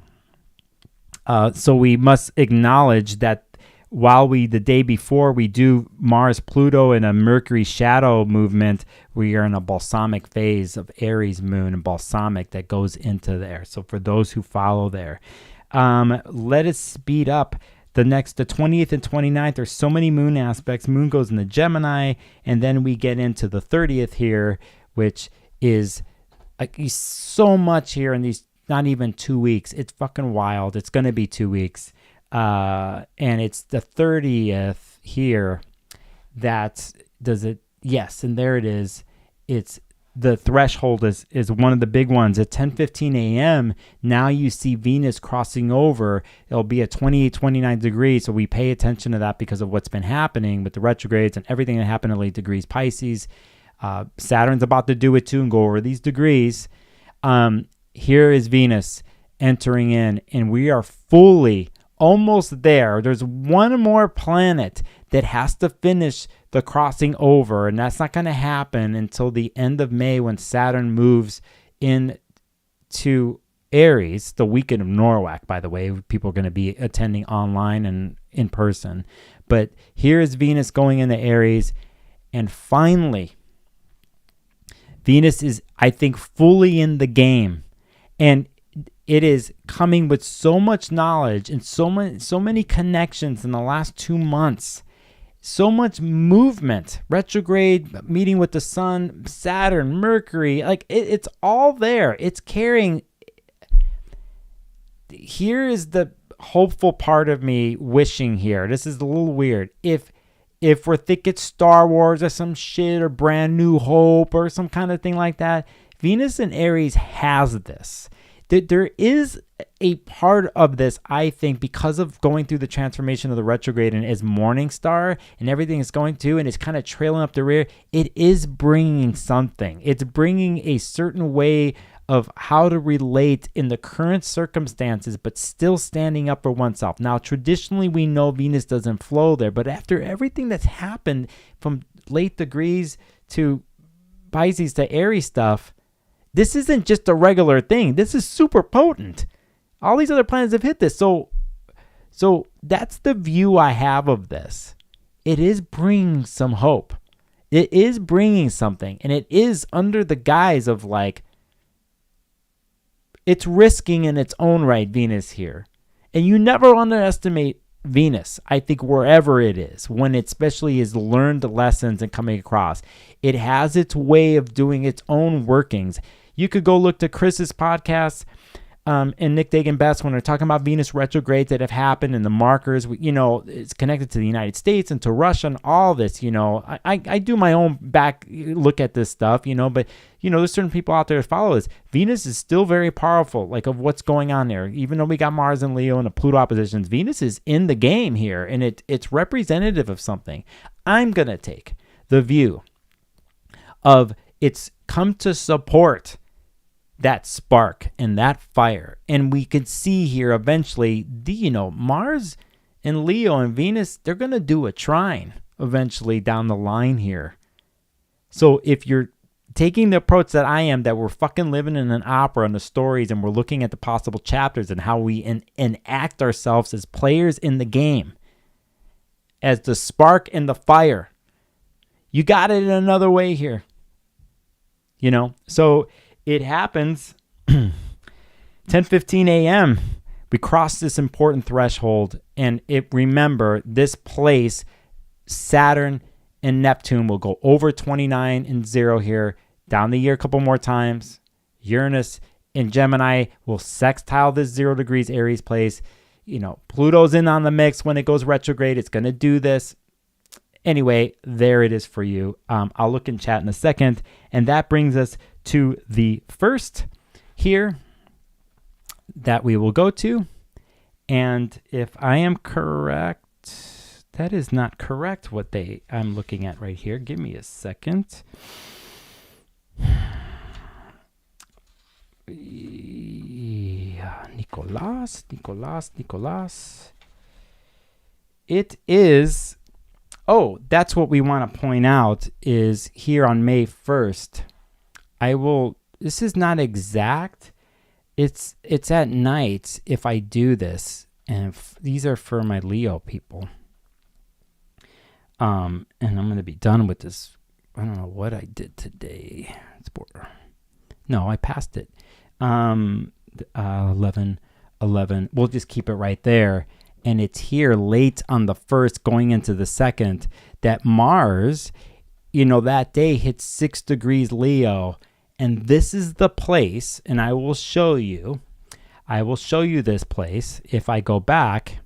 So we must acknowledge that while the day before we do Mars, Pluto, and a Mercury shadow movement, we are in a balsamic phase of Aries moon and balsamic that goes into there. So for those who follow there, let us speed up. The 20th and 29th, there's so many moon aspects. Moon goes into Gemini, and then we get into the 30th here, which is like so much here in these not even 2 weeks. It's fucking wild. It's going to be 2 weeks. And it's the 30th here that does it. Yes, and there it is. It's the threshold is one of the big ones at 10:15 a.m. Now you see Venus crossing over. It'll be at 28, 29 degrees. So we pay attention to that because of what's been happening with the retrogrades and everything that happened at late degrees Pisces. Saturn's about to do it too and go over these degrees. Here is Venus entering in, and we are fully almost there. There's one more planet that has to finish the crossing over, and that's not going to happen until the end of May when Saturn moves into Aries, the weekend of NORWAC, by the way. People are going to be attending online and in person. But here is Venus going into Aries, and finally, Venus is, I think, fully in the game. And it is coming with so much knowledge and so many connections in the last 2 months. So much movement, retrograde, meeting with the sun, Saturn, Mercury, like it's all there. It's carrying. Here is the hopeful part of me wishing here. This is a little weird. If we're thinking Star Wars or some shit or Brand New Hope or some kind of thing like that, Venus in Aries has this. There is a part of this, I think, because of going through the transformation of the retrograde and as morning star and everything is going to, and it's kind of trailing up the rear, it is bringing something. It's bringing a certain way of how to relate in the current circumstances, but still standing up for oneself. Now, traditionally, we know Venus doesn't flow there, but after everything that's happened from late degrees to Pisces to Aries stuff, this isn't just a regular thing. This is super potent. All these other planets have hit this. So that's the view I have of this. It is bringing some hope. It is bringing something. And it is under the guise of like, it's risking in its own right, Venus here. And you never underestimate Venus, I think, wherever it is, when it especially is learned lessons and coming across. It has its way of doing its own workings. You could go look to Chris's podcast and Nick Dagan Best when they're talking about Venus retrogrades that have happened and the markers. It's connected to the United States and to Russia and all this. I do my own back look at this stuff, but there's certain people out there that follow this. Venus is still very powerful, like of what's going on there. Even though we got Mars and Leo and the Pluto oppositions, Venus is in the game here, and it's representative of something. I'm going to take the view of it's come to support that spark and that fire. And we could see here eventually, Mars and Leo and Venus, they're going to do a trine eventually down the line here. So if you're taking the approach that I am, that we're fucking living in an opera and the stories, and we're looking at the possible chapters and how we enact ourselves as players in the game, as the spark and the fire, you got it in another way here. So it happens 10:15 a.m. We cross this important threshold, and remember, this place, Saturn and Neptune, will go over 29 and 0 here, down the year a couple more times. Uranus in Gemini will sextile this 0 degrees Aries place. Pluto's in on the mix when it goes retrograde. It's going to do this. Anyway, there it is for you. I'll look in chat in a second. And that brings us to the first here that we will go to. And if I am correct, that is not correct what I'm looking at right here. Give me a second. Nicolas. It is, that's what we want to point out is here on May 1st. This is not exact. It's at night if I do this. And these are for my Leo people. And I'm going to be done with this. I don't know what I did today. No, I passed it. 11. We'll just keep it right there. And it's here late on the 1st going into the 2nd that Mars, that day hits 6 degrees Leo. And this is the place, and I will show you this place if I go back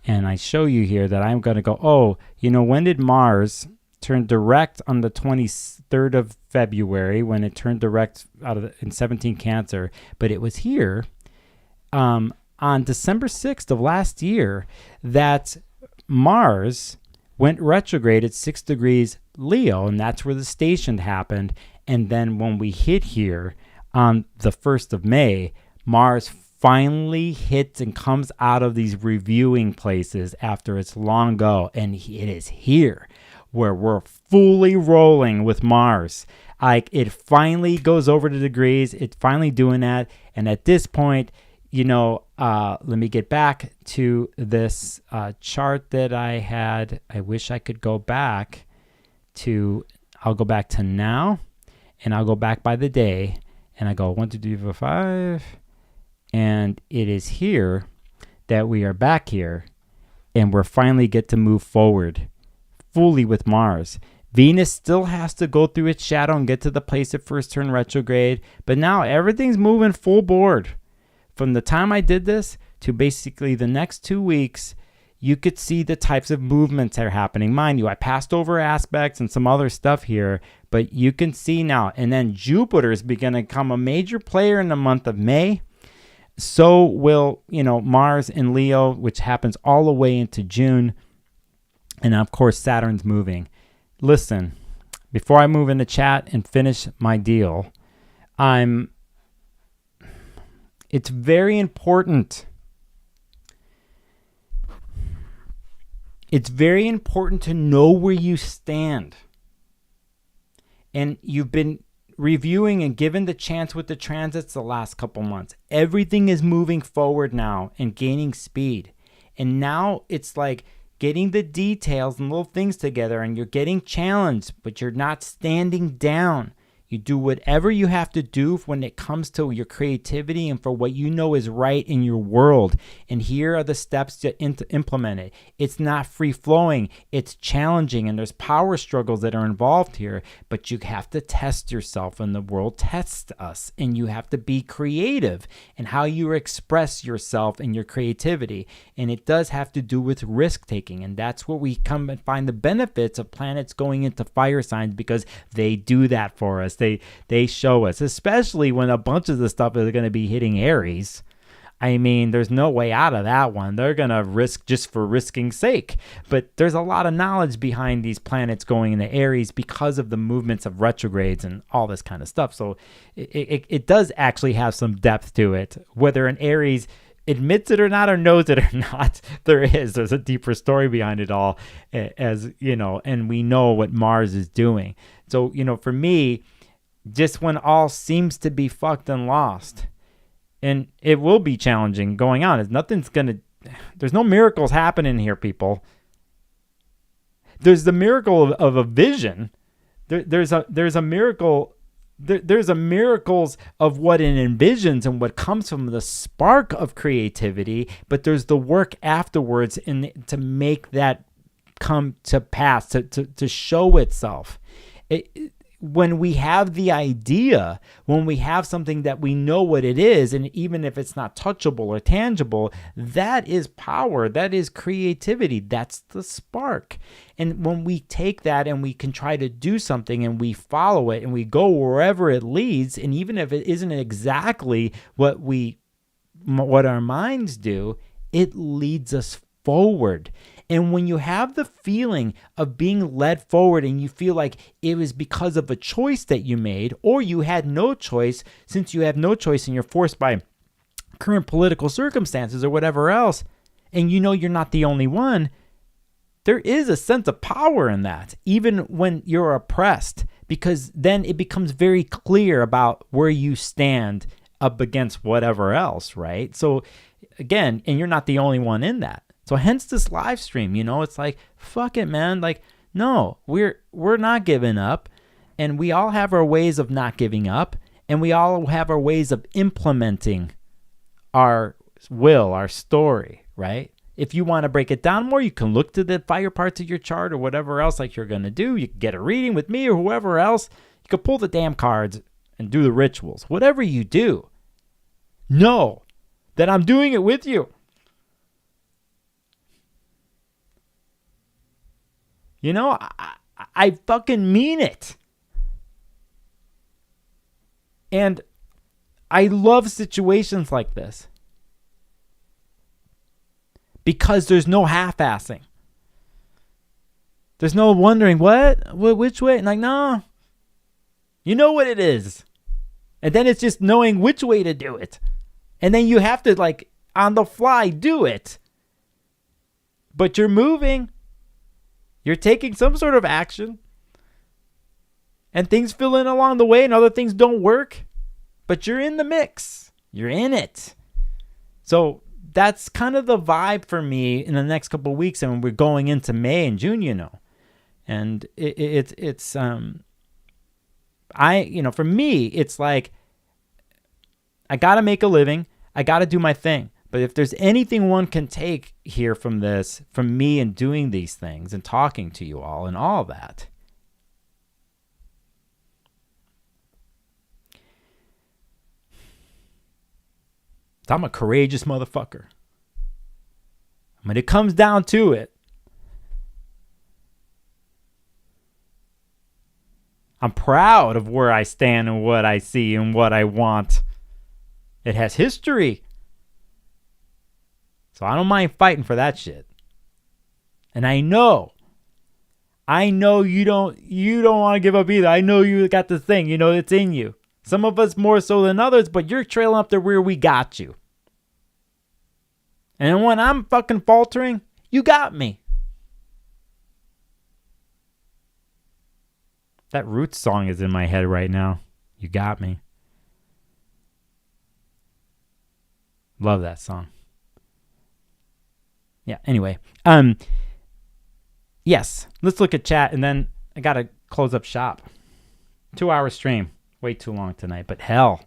and I show you here that I'm going to go, when did Mars turn direct on the 23rd of February when it turned direct in 17 Cancer? But it was here on December 6th of last year that Mars went retrograde at 6 degrees Leo, and that's where the station happened. And then when we hit here on the 1st of May, Mars finally hits and comes out of these reviewing places after its long go. And it is here where we're fully rolling with Mars. It finally goes over the degrees. It's finally doing that. And at this point, let me get back to this chart that I had. I wish I could go back I'll go back to now. And I'll go back by the day, and I go 1, 2, 3, 4, 5, and it is here that we are back here, and we're finally get to move forward fully with Mars. Venus still has to go through its shadow and get to the place it first turned retrograde, but now everything's moving full board. From the time I did this to basically the next 2 weeks, you could see the types of movements that are happening. Mind you, I passed over aspects and some other stuff here, but you can see now. And then Jupiter is going to become a major player in the month of May. So will, Mars in Leo, which happens all the way into June. And of course, Saturn's moving. Listen, before I move into chat and finish my deal, it's very important. It's very important to know where you stand. And you've been reviewing and given the chance with the transits the last couple months. Everything is moving forward now and gaining speed. And now it's like getting the details and little things together, and you're getting challenged, but you're not standing down. You do whatever you have to do when it comes to your creativity and for what you know is right in your world. And here are the steps to implement it. It's not free flowing. It's challenging, and there's power struggles that are involved here. But you have to test yourself, and the world tests us. And you have to be creative in how you express yourself and your creativity. And it does have to do with risk taking. And that's where we come and find the benefits of planets going into fire signs, because they do that for us. They show us, especially when a bunch of the stuff is going to be hitting Aries. I mean, there's no way out of that one. They're going to risk just for risking's sake. But there's a lot of knowledge behind these planets going into Aries because of the movements of retrogrades and all this kind of stuff. So it does actually have some depth to it. Whether an Aries admits it or not, or knows it or not, there's a deeper story behind it all, as you know, and we know what Mars is doing. So, for me, just when all seems to be fucked and lost, and it will be challenging going on. There's no miracles happening here, people. There's the miracle of a vision. There's a miracle there's a miracles of what it envisions and what comes from the spark of creativity, but there's the work afterwards to make that come to pass, to show itself. When we have the idea, when we have something that we know what it is, and even if it's not touchable or tangible, that is power, that is creativity, that's the spark. And when we take that and we can try to do something and we follow it and we go wherever it leads, and even if it isn't exactly what our minds do, it leads us forward. And when you have the feeling of being led forward and you feel like it was because of a choice that you made, or you had no choice, since you have no choice and you're forced by current political circumstances or whatever else, and you know you're not the only one, there is a sense of power in that, even when you're oppressed, because then it becomes very clear about where you stand up against whatever else, right? So again, and you're not the only one in that. So hence this live stream, it's like, fuck it, man. Like, no, we're not giving up, and we all have our ways of not giving up, and we all have our ways of implementing our will, our story, right? If you want to break it down more, you can look to the fire parts of your chart or whatever else like you're going to do. You can get a reading with me or whoever else. You can pull the damn cards and do the rituals. Whatever you do, know that I'm doing it with you. I fucking mean it. And I love situations like this because there's no half-assing. There's no wondering, which way? And like, no, you know what it is. And then it's just knowing which way to do it. And then you have to, like, on the fly do it. But you're moving. You're taking some sort of action, and things fill in along the way and other things don't work, but you're in the mix. You're in it. So that's kind of the vibe for me in the next couple of weeks, and we're going into May and June, and it's for me, it's like, I got to make a living. I got to do my thing. But if there's anything one can take here from this, from me and doing these things and talking to you all and all that, I'm a courageous motherfucker. When it comes down to it, I'm proud of where I stand and what I see and what I want. It has history. So I don't mind fighting for that shit. And I know you don't want to give up either. I know you got the thing, it's in you. Some of us more so than others, but you're trailing up the rear, we got you. And when I'm fucking faltering, you got me. That Roots song is in my head right now. You got me. Love that song. Yeah, anyway. Yes, let's look at chat, and then I got to close up shop. 2-hour stream. Way too long tonight, but hell.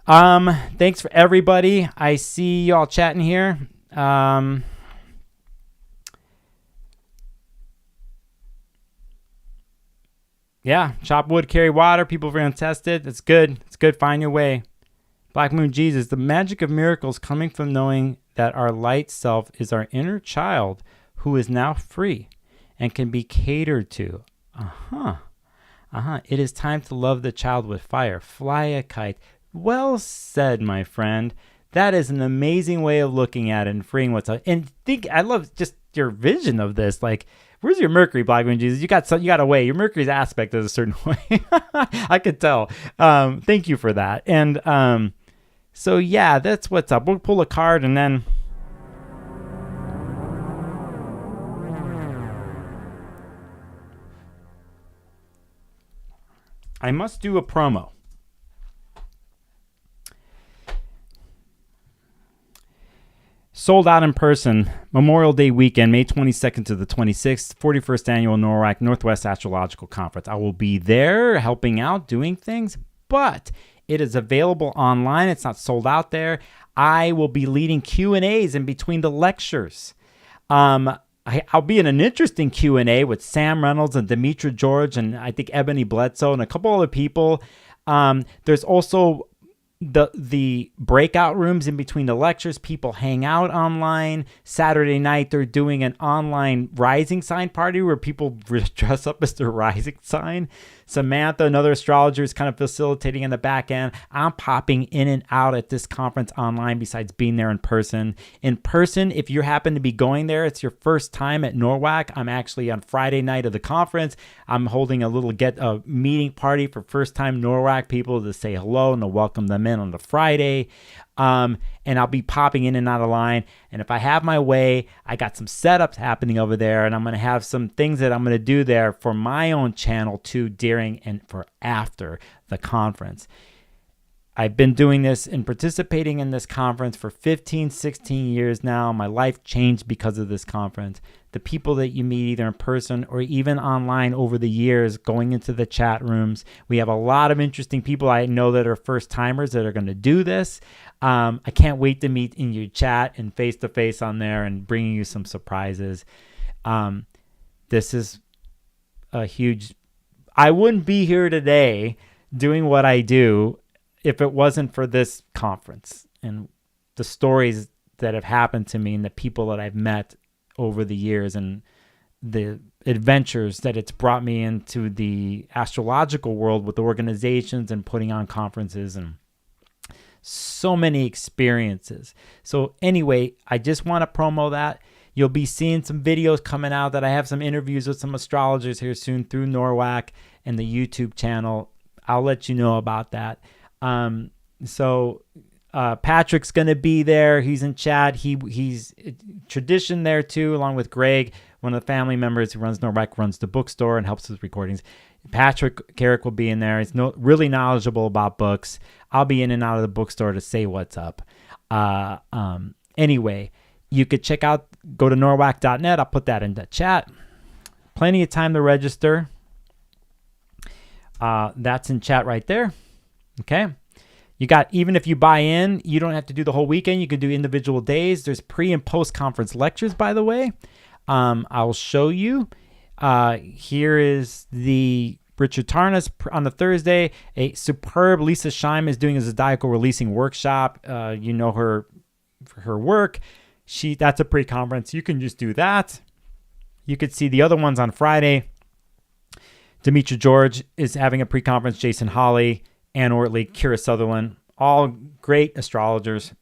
Thanks for everybody. I see y'all chatting here. Yeah, chop wood, carry water. People are untested. It's good. It's good. Find your way. Black Moon Jesus, the magic of miracles coming from knowing that our light self is our inner child who is now free and can be catered to. It is time to love the child with fire. Fly a kite. Well said, my friend. That is an amazing way of looking at it and freeing what's up. And I love just your vision of this. Like, where's your Mercury, Black Moon Jesus? You got a way. Your Mercury's aspect is a certain way. I could tell. Thank you for that. And so yeah, that's what's up. We'll pull a card and then I must do a promo. sold out in person, Memorial Day weekend, May 22nd to the 26th, 41st Annual NORWAC Northwest Astrological Conference. I will be there helping out, doing things, but it is available online. It's not sold out there. I will be leading Q&As in between the lectures. I'll be in an interesting Q&A with Sam Reynolds and Demetra George and I think Ebony Bledsoe and a couple other people. There's also the breakout rooms in between the lectures. People hang out online. Saturday night, they're doing an online rising sign party where people dress up as their rising sign. Samantha, another astrologer, is kind of facilitating in the back end. I'm popping in and out at this conference online besides being there in person. In person, if you happen to be going there, it's your first time at NORWAC. I'm actually on Friday night of the conference. I'm holding a little meeting party for first-time NORWAC people to say hello and to welcome them in on the Friday. And I'll be popping in and out of line. And if I have my way, I got some setups happening over there, and I'm going to have some things that I'm going to do there for my own channel too during and for after the conference. I've been doing this and participating in this conference for 15, 16 years now. My life changed because of this conference. The people that you meet either in person or even online over the years, going into the chat rooms. We have a lot of interesting people I know that are first timers that are going to do this. I can't wait to meet in your chat and face to face on there and bringing you some surprises. This is a huge, I wouldn't be here today doing what I do if it wasn't for this conference and the stories that have happened to me and the people that I've met over the years and the adventures that it's brought me into the astrological world with organizations and putting on conferences and so many experiences. So anyway, I just want to promo that. You'll be seeing some videos coming out that I have some interviews with some astrologers here soon through NORWAC and the YouTube channel. I'll let you know about that. Patrick's going to be there. He's in chat. He's tradition there too, along with Greg, one of the family members who runs NORWAC, runs the bookstore and helps with recordings. Patrick Carrick will be in there. He's really knowledgeable about books. I'll be in and out of the bookstore to say what's up. Anyway, you could go to norwac.net. I'll put that in the chat. Plenty of time to register. That's in chat right there. Okay. Even if you buy in, you don't have to do the whole weekend. You can do individual days. There's pre and post conference lectures, by the way. I'll show you. Here is the Richard Tarnas on the Thursday. A superb Lisa Scheim is doing a zodiacal releasing workshop. You know her for her work. That's a pre-conference. You can just do that. You could see the other ones on Friday. Demetra George is having a pre-conference. Jason Hawley, Ann Ortley, Kira Sutherland, all great astrologers.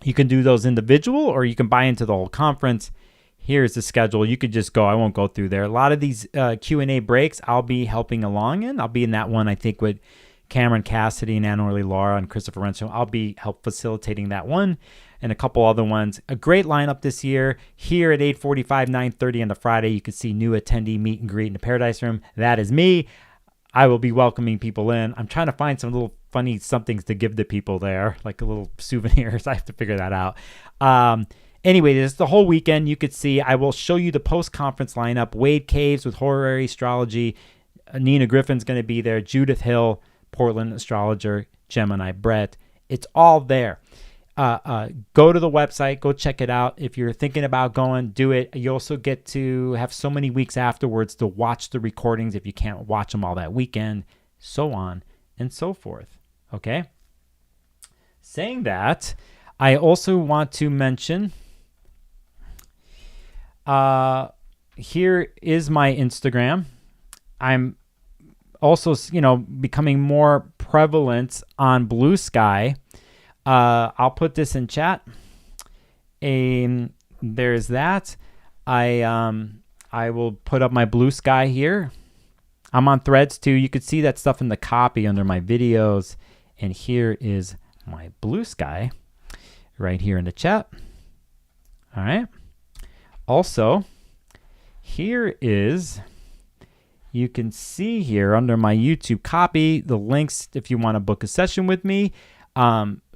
You can do those individual or you can buy into the whole conference. Here's the schedule. You could just go. I won't go through there. A lot of these Q&A breaks I'll be helping along in. I'll be in that one, I think, with Cameron Cassidy and Ann Orley Laura and Christopher Renzo. I'll be facilitating that one and a couple other ones. A great lineup this year. Here at 8:45, 9:30 on the Friday, you can see new attendee meet and greet in the Paradise Room. That is me. I will be welcoming people in. I'm trying to find some little funny somethings to give to people there, like a little souvenirs. I have to figure that out. Anyway, this is the whole weekend. You could see, I will show you the post-conference lineup. Wade Caves with Horary Astrology. Nina Griffin's going to be there. Judith Hill, Portland astrologer. Gemini Brett. It's all there. Go to the website. Go check it out. If you're thinking about going, do it. You also get to have so many weeks afterwards to watch the recordings if you can't watch them all that weekend, so on and so forth. Okay? Saying that, I also want to mention... here is my Instagram. I'm also, becoming more prevalent on Blue Sky. I'll put this in chat. And there's that. I will put up my Blue Sky here. I'm on Threads too. You could see that stuff in the copy under my videos. And here is my Blue Sky right here in the chat. All right. Also, here is, you can see here under my YouTube copy, the links if you want to book a session with me.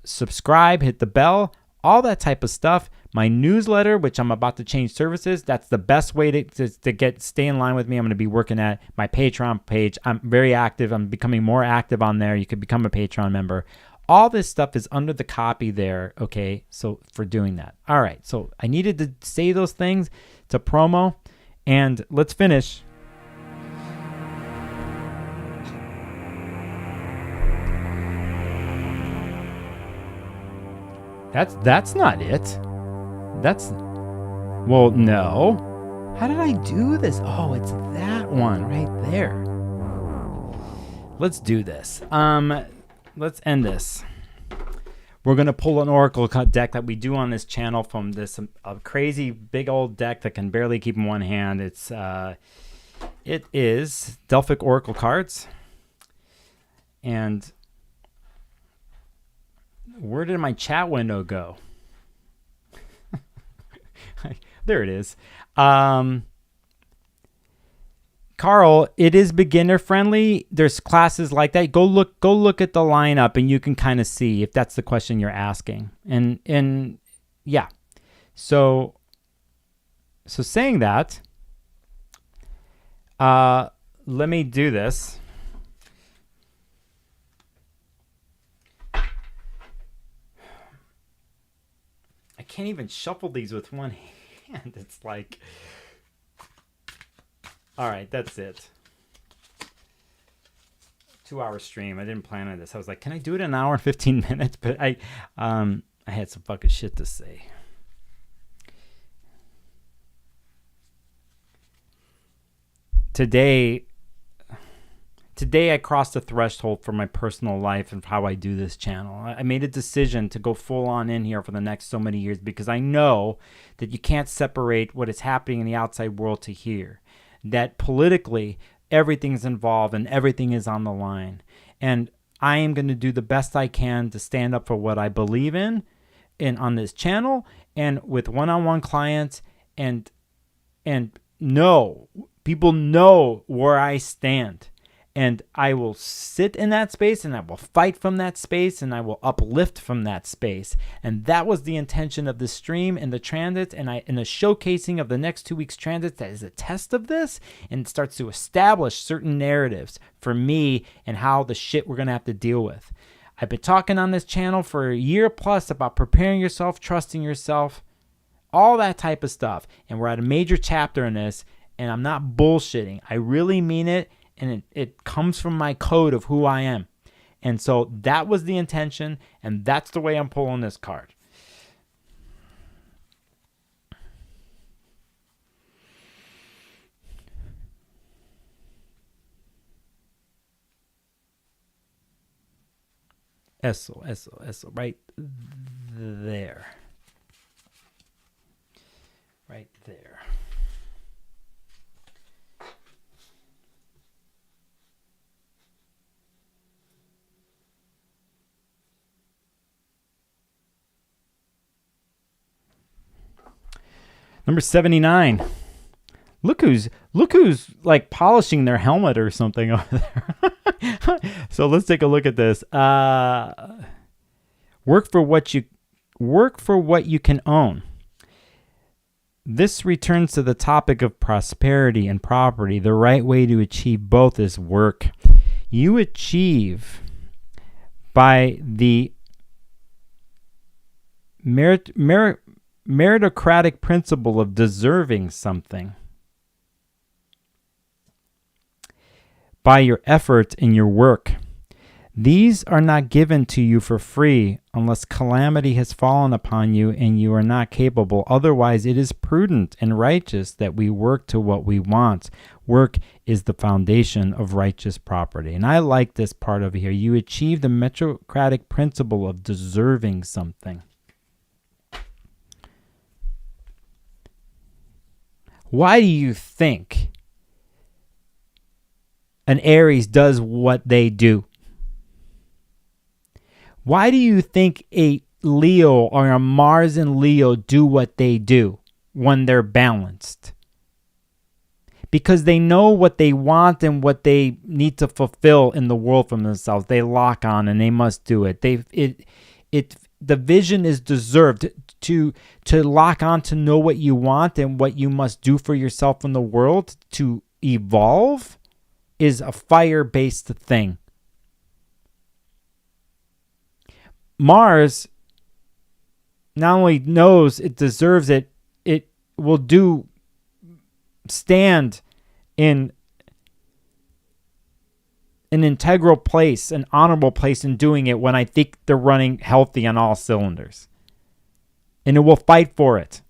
Subscribe, hit the bell. all that type of stuff. My newsletter, which I'm about to change services, that's the best way to stay in line with me. I'm going to be working at my Patreon page. I'm very active. I'm becoming more active on there. You could become a Patreon member. All this stuff is under the copy there, okay? So for doing that. All right, so I needed to say those things to promo, and let's finish. That's not it. Well, no. How did I do this? Oh, it's that one right there. Let's do this. Let's end this. We're going to pull an oracle deck that we do on this channel from this crazy big old deck that can barely keep in one hand. It is Delphic oracle cards. And where did my chat window go? There it is. Carl, it is beginner friendly. There's classes like that. Go look at the lineup and you can kind of see if that's the question you're asking. And yeah. So saying that, let me do this. I can't even shuffle these with one hand. It's like, all right, that's it. 2-hour stream. I didn't plan on this. I was like, can I do it in an hour and 15 minutes? But I had some fucking shit to say. Today I crossed a threshold for my personal life and how I do this channel. I made a decision to go full on in here for the next so many years because I know that you can't separate what is happening in the outside world to here. That politically, everything's involved and everything is on the line. And I am going to do the best I can to stand up for what I believe in on this channel and with one-on-one clients and people know where I stand. And I will sit in that space and I will fight from that space and I will uplift from that space. And that was the intention of the stream and the transit and the showcasing of the next 2 weeks transit that is a test of this and starts to establish certain narratives for me and how the shit we're going to have to deal with. I've been talking on this channel for a year plus about preparing yourself, trusting yourself, all that type of stuff. And we're at a major chapter in this and I'm not bullshitting. I really mean it. And it comes from my code of who I am. And so that was the intention, and that's the way I'm pulling this card. Eso, right there. Right there. Number 79. Look who's like polishing their helmet or something over there. So let's take a look at this. Work for what you can own. This returns to the topic of prosperity and property. The right way to achieve both is work. You achieve by the meritocratic principle of deserving something by your effort in your work. These are not given to you for free unless calamity has fallen upon you and you are not capable. Otherwise, it is prudent and righteous that we work to what we want. Work is the foundation of righteous property. And I like this part over here. You achieve the meritocratic principle of deserving something. Why do you think an Aries does what they do? Why do you think a Leo or a Mars and Leo do what they do when they're balanced? Because they know what they want and what they need to fulfill in the world from themselves. They lock on and they must do it. the vision is deserved. To lock on to know what you want and what you must do for yourself in the world to evolve is a fire-based thing. Mars not only knows it deserves it, it will stand in an integral place, an honorable place in doing it when I think they're running healthy on all cylinders. And it will fight for it,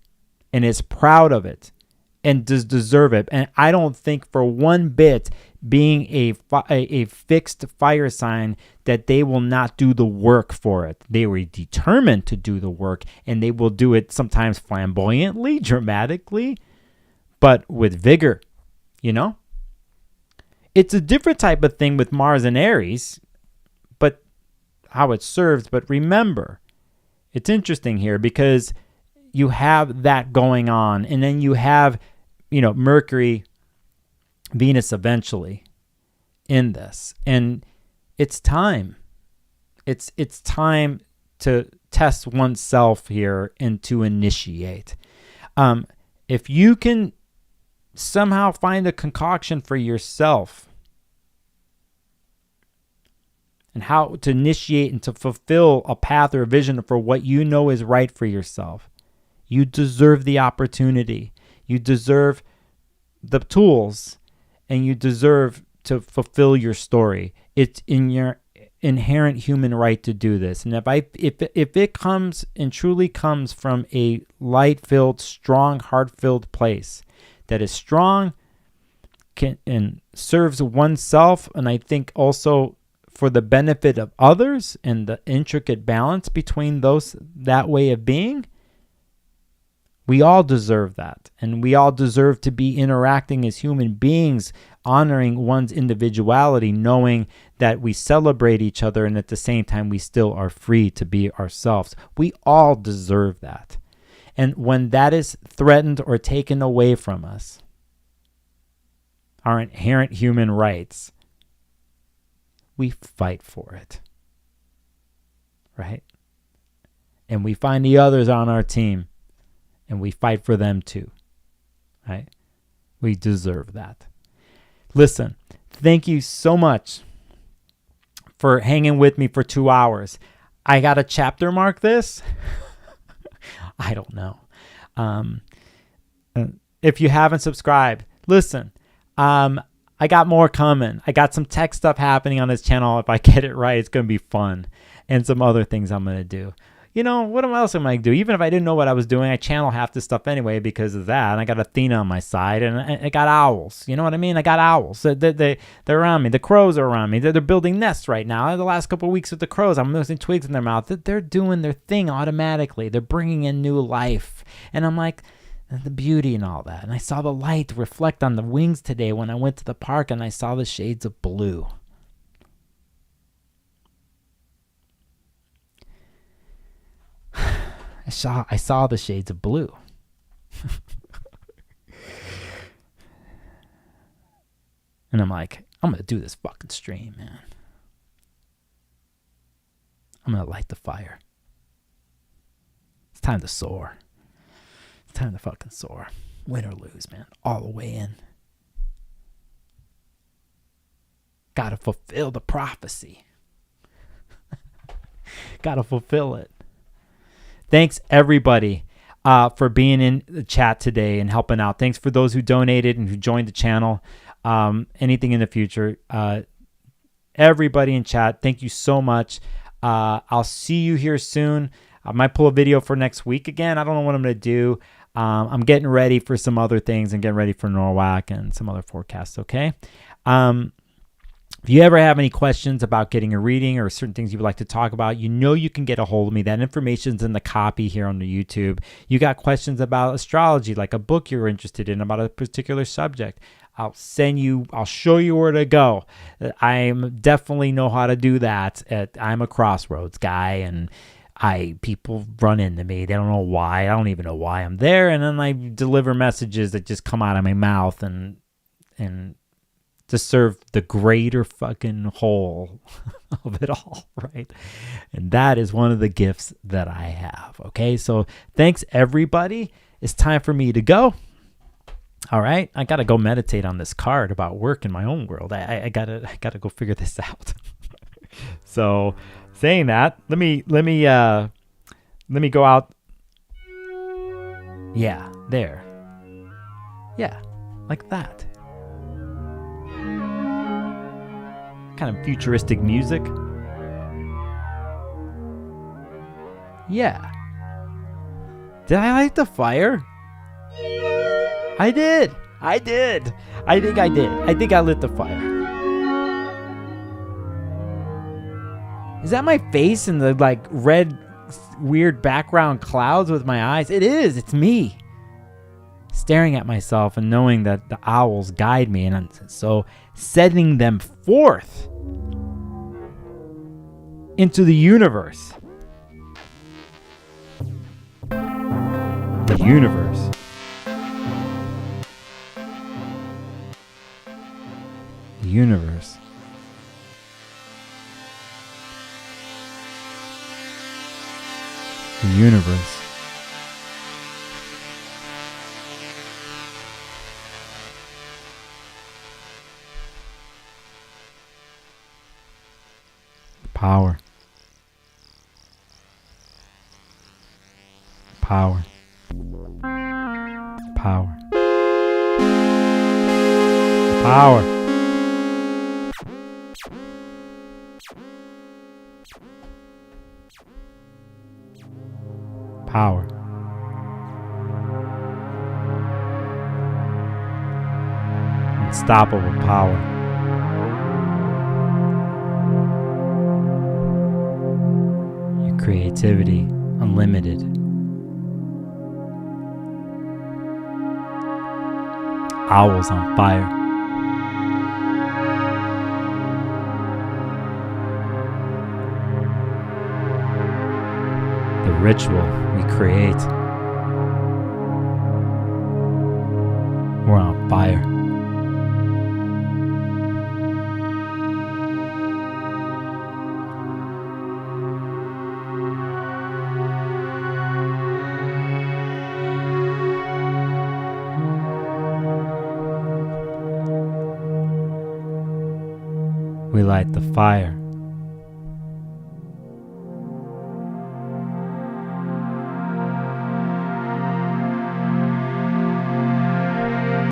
and is proud of it, and does deserve it. And I don't think for one bit, being a fixed fire sign, that they will not do the work for it. They were determined to do the work, and they will do it sometimes flamboyantly, dramatically, but with vigor, It's a different type of thing with Mars and Aries, but how it serves. But remember, it's interesting here because you have that going on, and then you have, Mercury, Venus eventually in this, and it's time. It's time to test oneself here and to initiate. If you can somehow find a concoction for yourself and how to initiate and to fulfill a path or a vision for what you know is right for yourself, you deserve the opportunity. You deserve the tools, and you deserve to fulfill your story. It's in your inherent human right to do this. And if it comes and truly comes from a light-filled, strong, heart-filled place that is strong and serves oneself, and I think also for the benefit of others and the intricate balance between that way of being, we all deserve that. And we all deserve to be interacting as human beings, honoring one's individuality, knowing that we celebrate each other and at the same time we still are free to be ourselves. We all deserve that. And when that is threatened or taken away from us, our inherent human rights, we fight for it, right? And we find the others on our team, and we fight for them too, right? We deserve that. Listen, thank you so much for hanging with me for 2 hours. I got to chapter mark this. I don't know. If you haven't subscribed, listen, I got more coming. I got some tech stuff happening on this channel. If I get it right, it's going to be fun. And some other things I'm going to do. What else am I going to do? Even if I didn't know what I was doing, I channel half this stuff anyway because of that. And I got Athena on my side, and I got owls. You know what I mean? I got owls. They're around me. The crows are around me. They're building nests right now. The last couple of weeks with the crows, I'm losing twigs in their mouth. They're doing their thing automatically. They're bringing in new life. And I'm like, the beauty and all that. And I saw the light reflect on the wings today when I went to the park, and I saw the shades of blue. I saw the shades of blue. And I'm like, I'm going to do this fucking stream, man. I'm going to light the fire. It's time to soar. It's time to fucking soar. Win or lose, man. All the way in. Got to fulfill the prophecy. Got to fulfill it. Thanks, everybody, for being in the chat today and helping out. Thanks for those who donated and who joined the channel. Anything in the future. Everybody in chat, thank you so much. I'll see you here soon. I might pull a video for next week again. I don't know what I'm going to do. I'm getting ready for some other things and getting ready for NORWAC and some other forecasts, okay? If you ever have any questions about getting a reading or certain things you would like to talk about, you can get a hold of me. That information's in the copy here on the YouTube. You got questions about astrology, like a book you're interested in about a particular subject. I'll show you where to go. I definitely know how to do that. I'm a crossroads guy, and people run into me. They don't know why. I don't even know why I'm there. And then I deliver messages that just come out of my mouth and to serve the greater fucking whole of it all, right? And that is one of the gifts that I have. Okay, so thanks everybody. It's time for me to go. All right, I gotta go meditate on this card about work in my own world. I gotta go figure this out. So, saying that, let me go out. Yeah, there. Yeah, like that. Kind of futuristic music. Yeah. Did I light the fire? I did. I think I did. I think I lit the fire. Is that my face in the like red weird background clouds with my eyes? It is. It's me. Staring at myself and knowing that the owls guide me, and so sending them forth into the universe. The universe. The universe. The universe. Power. Power. Power. Power. Power. Unstoppable power. Your creativity unlimited. Owls on fire. The ritual we create. We're on fire. We light the fire.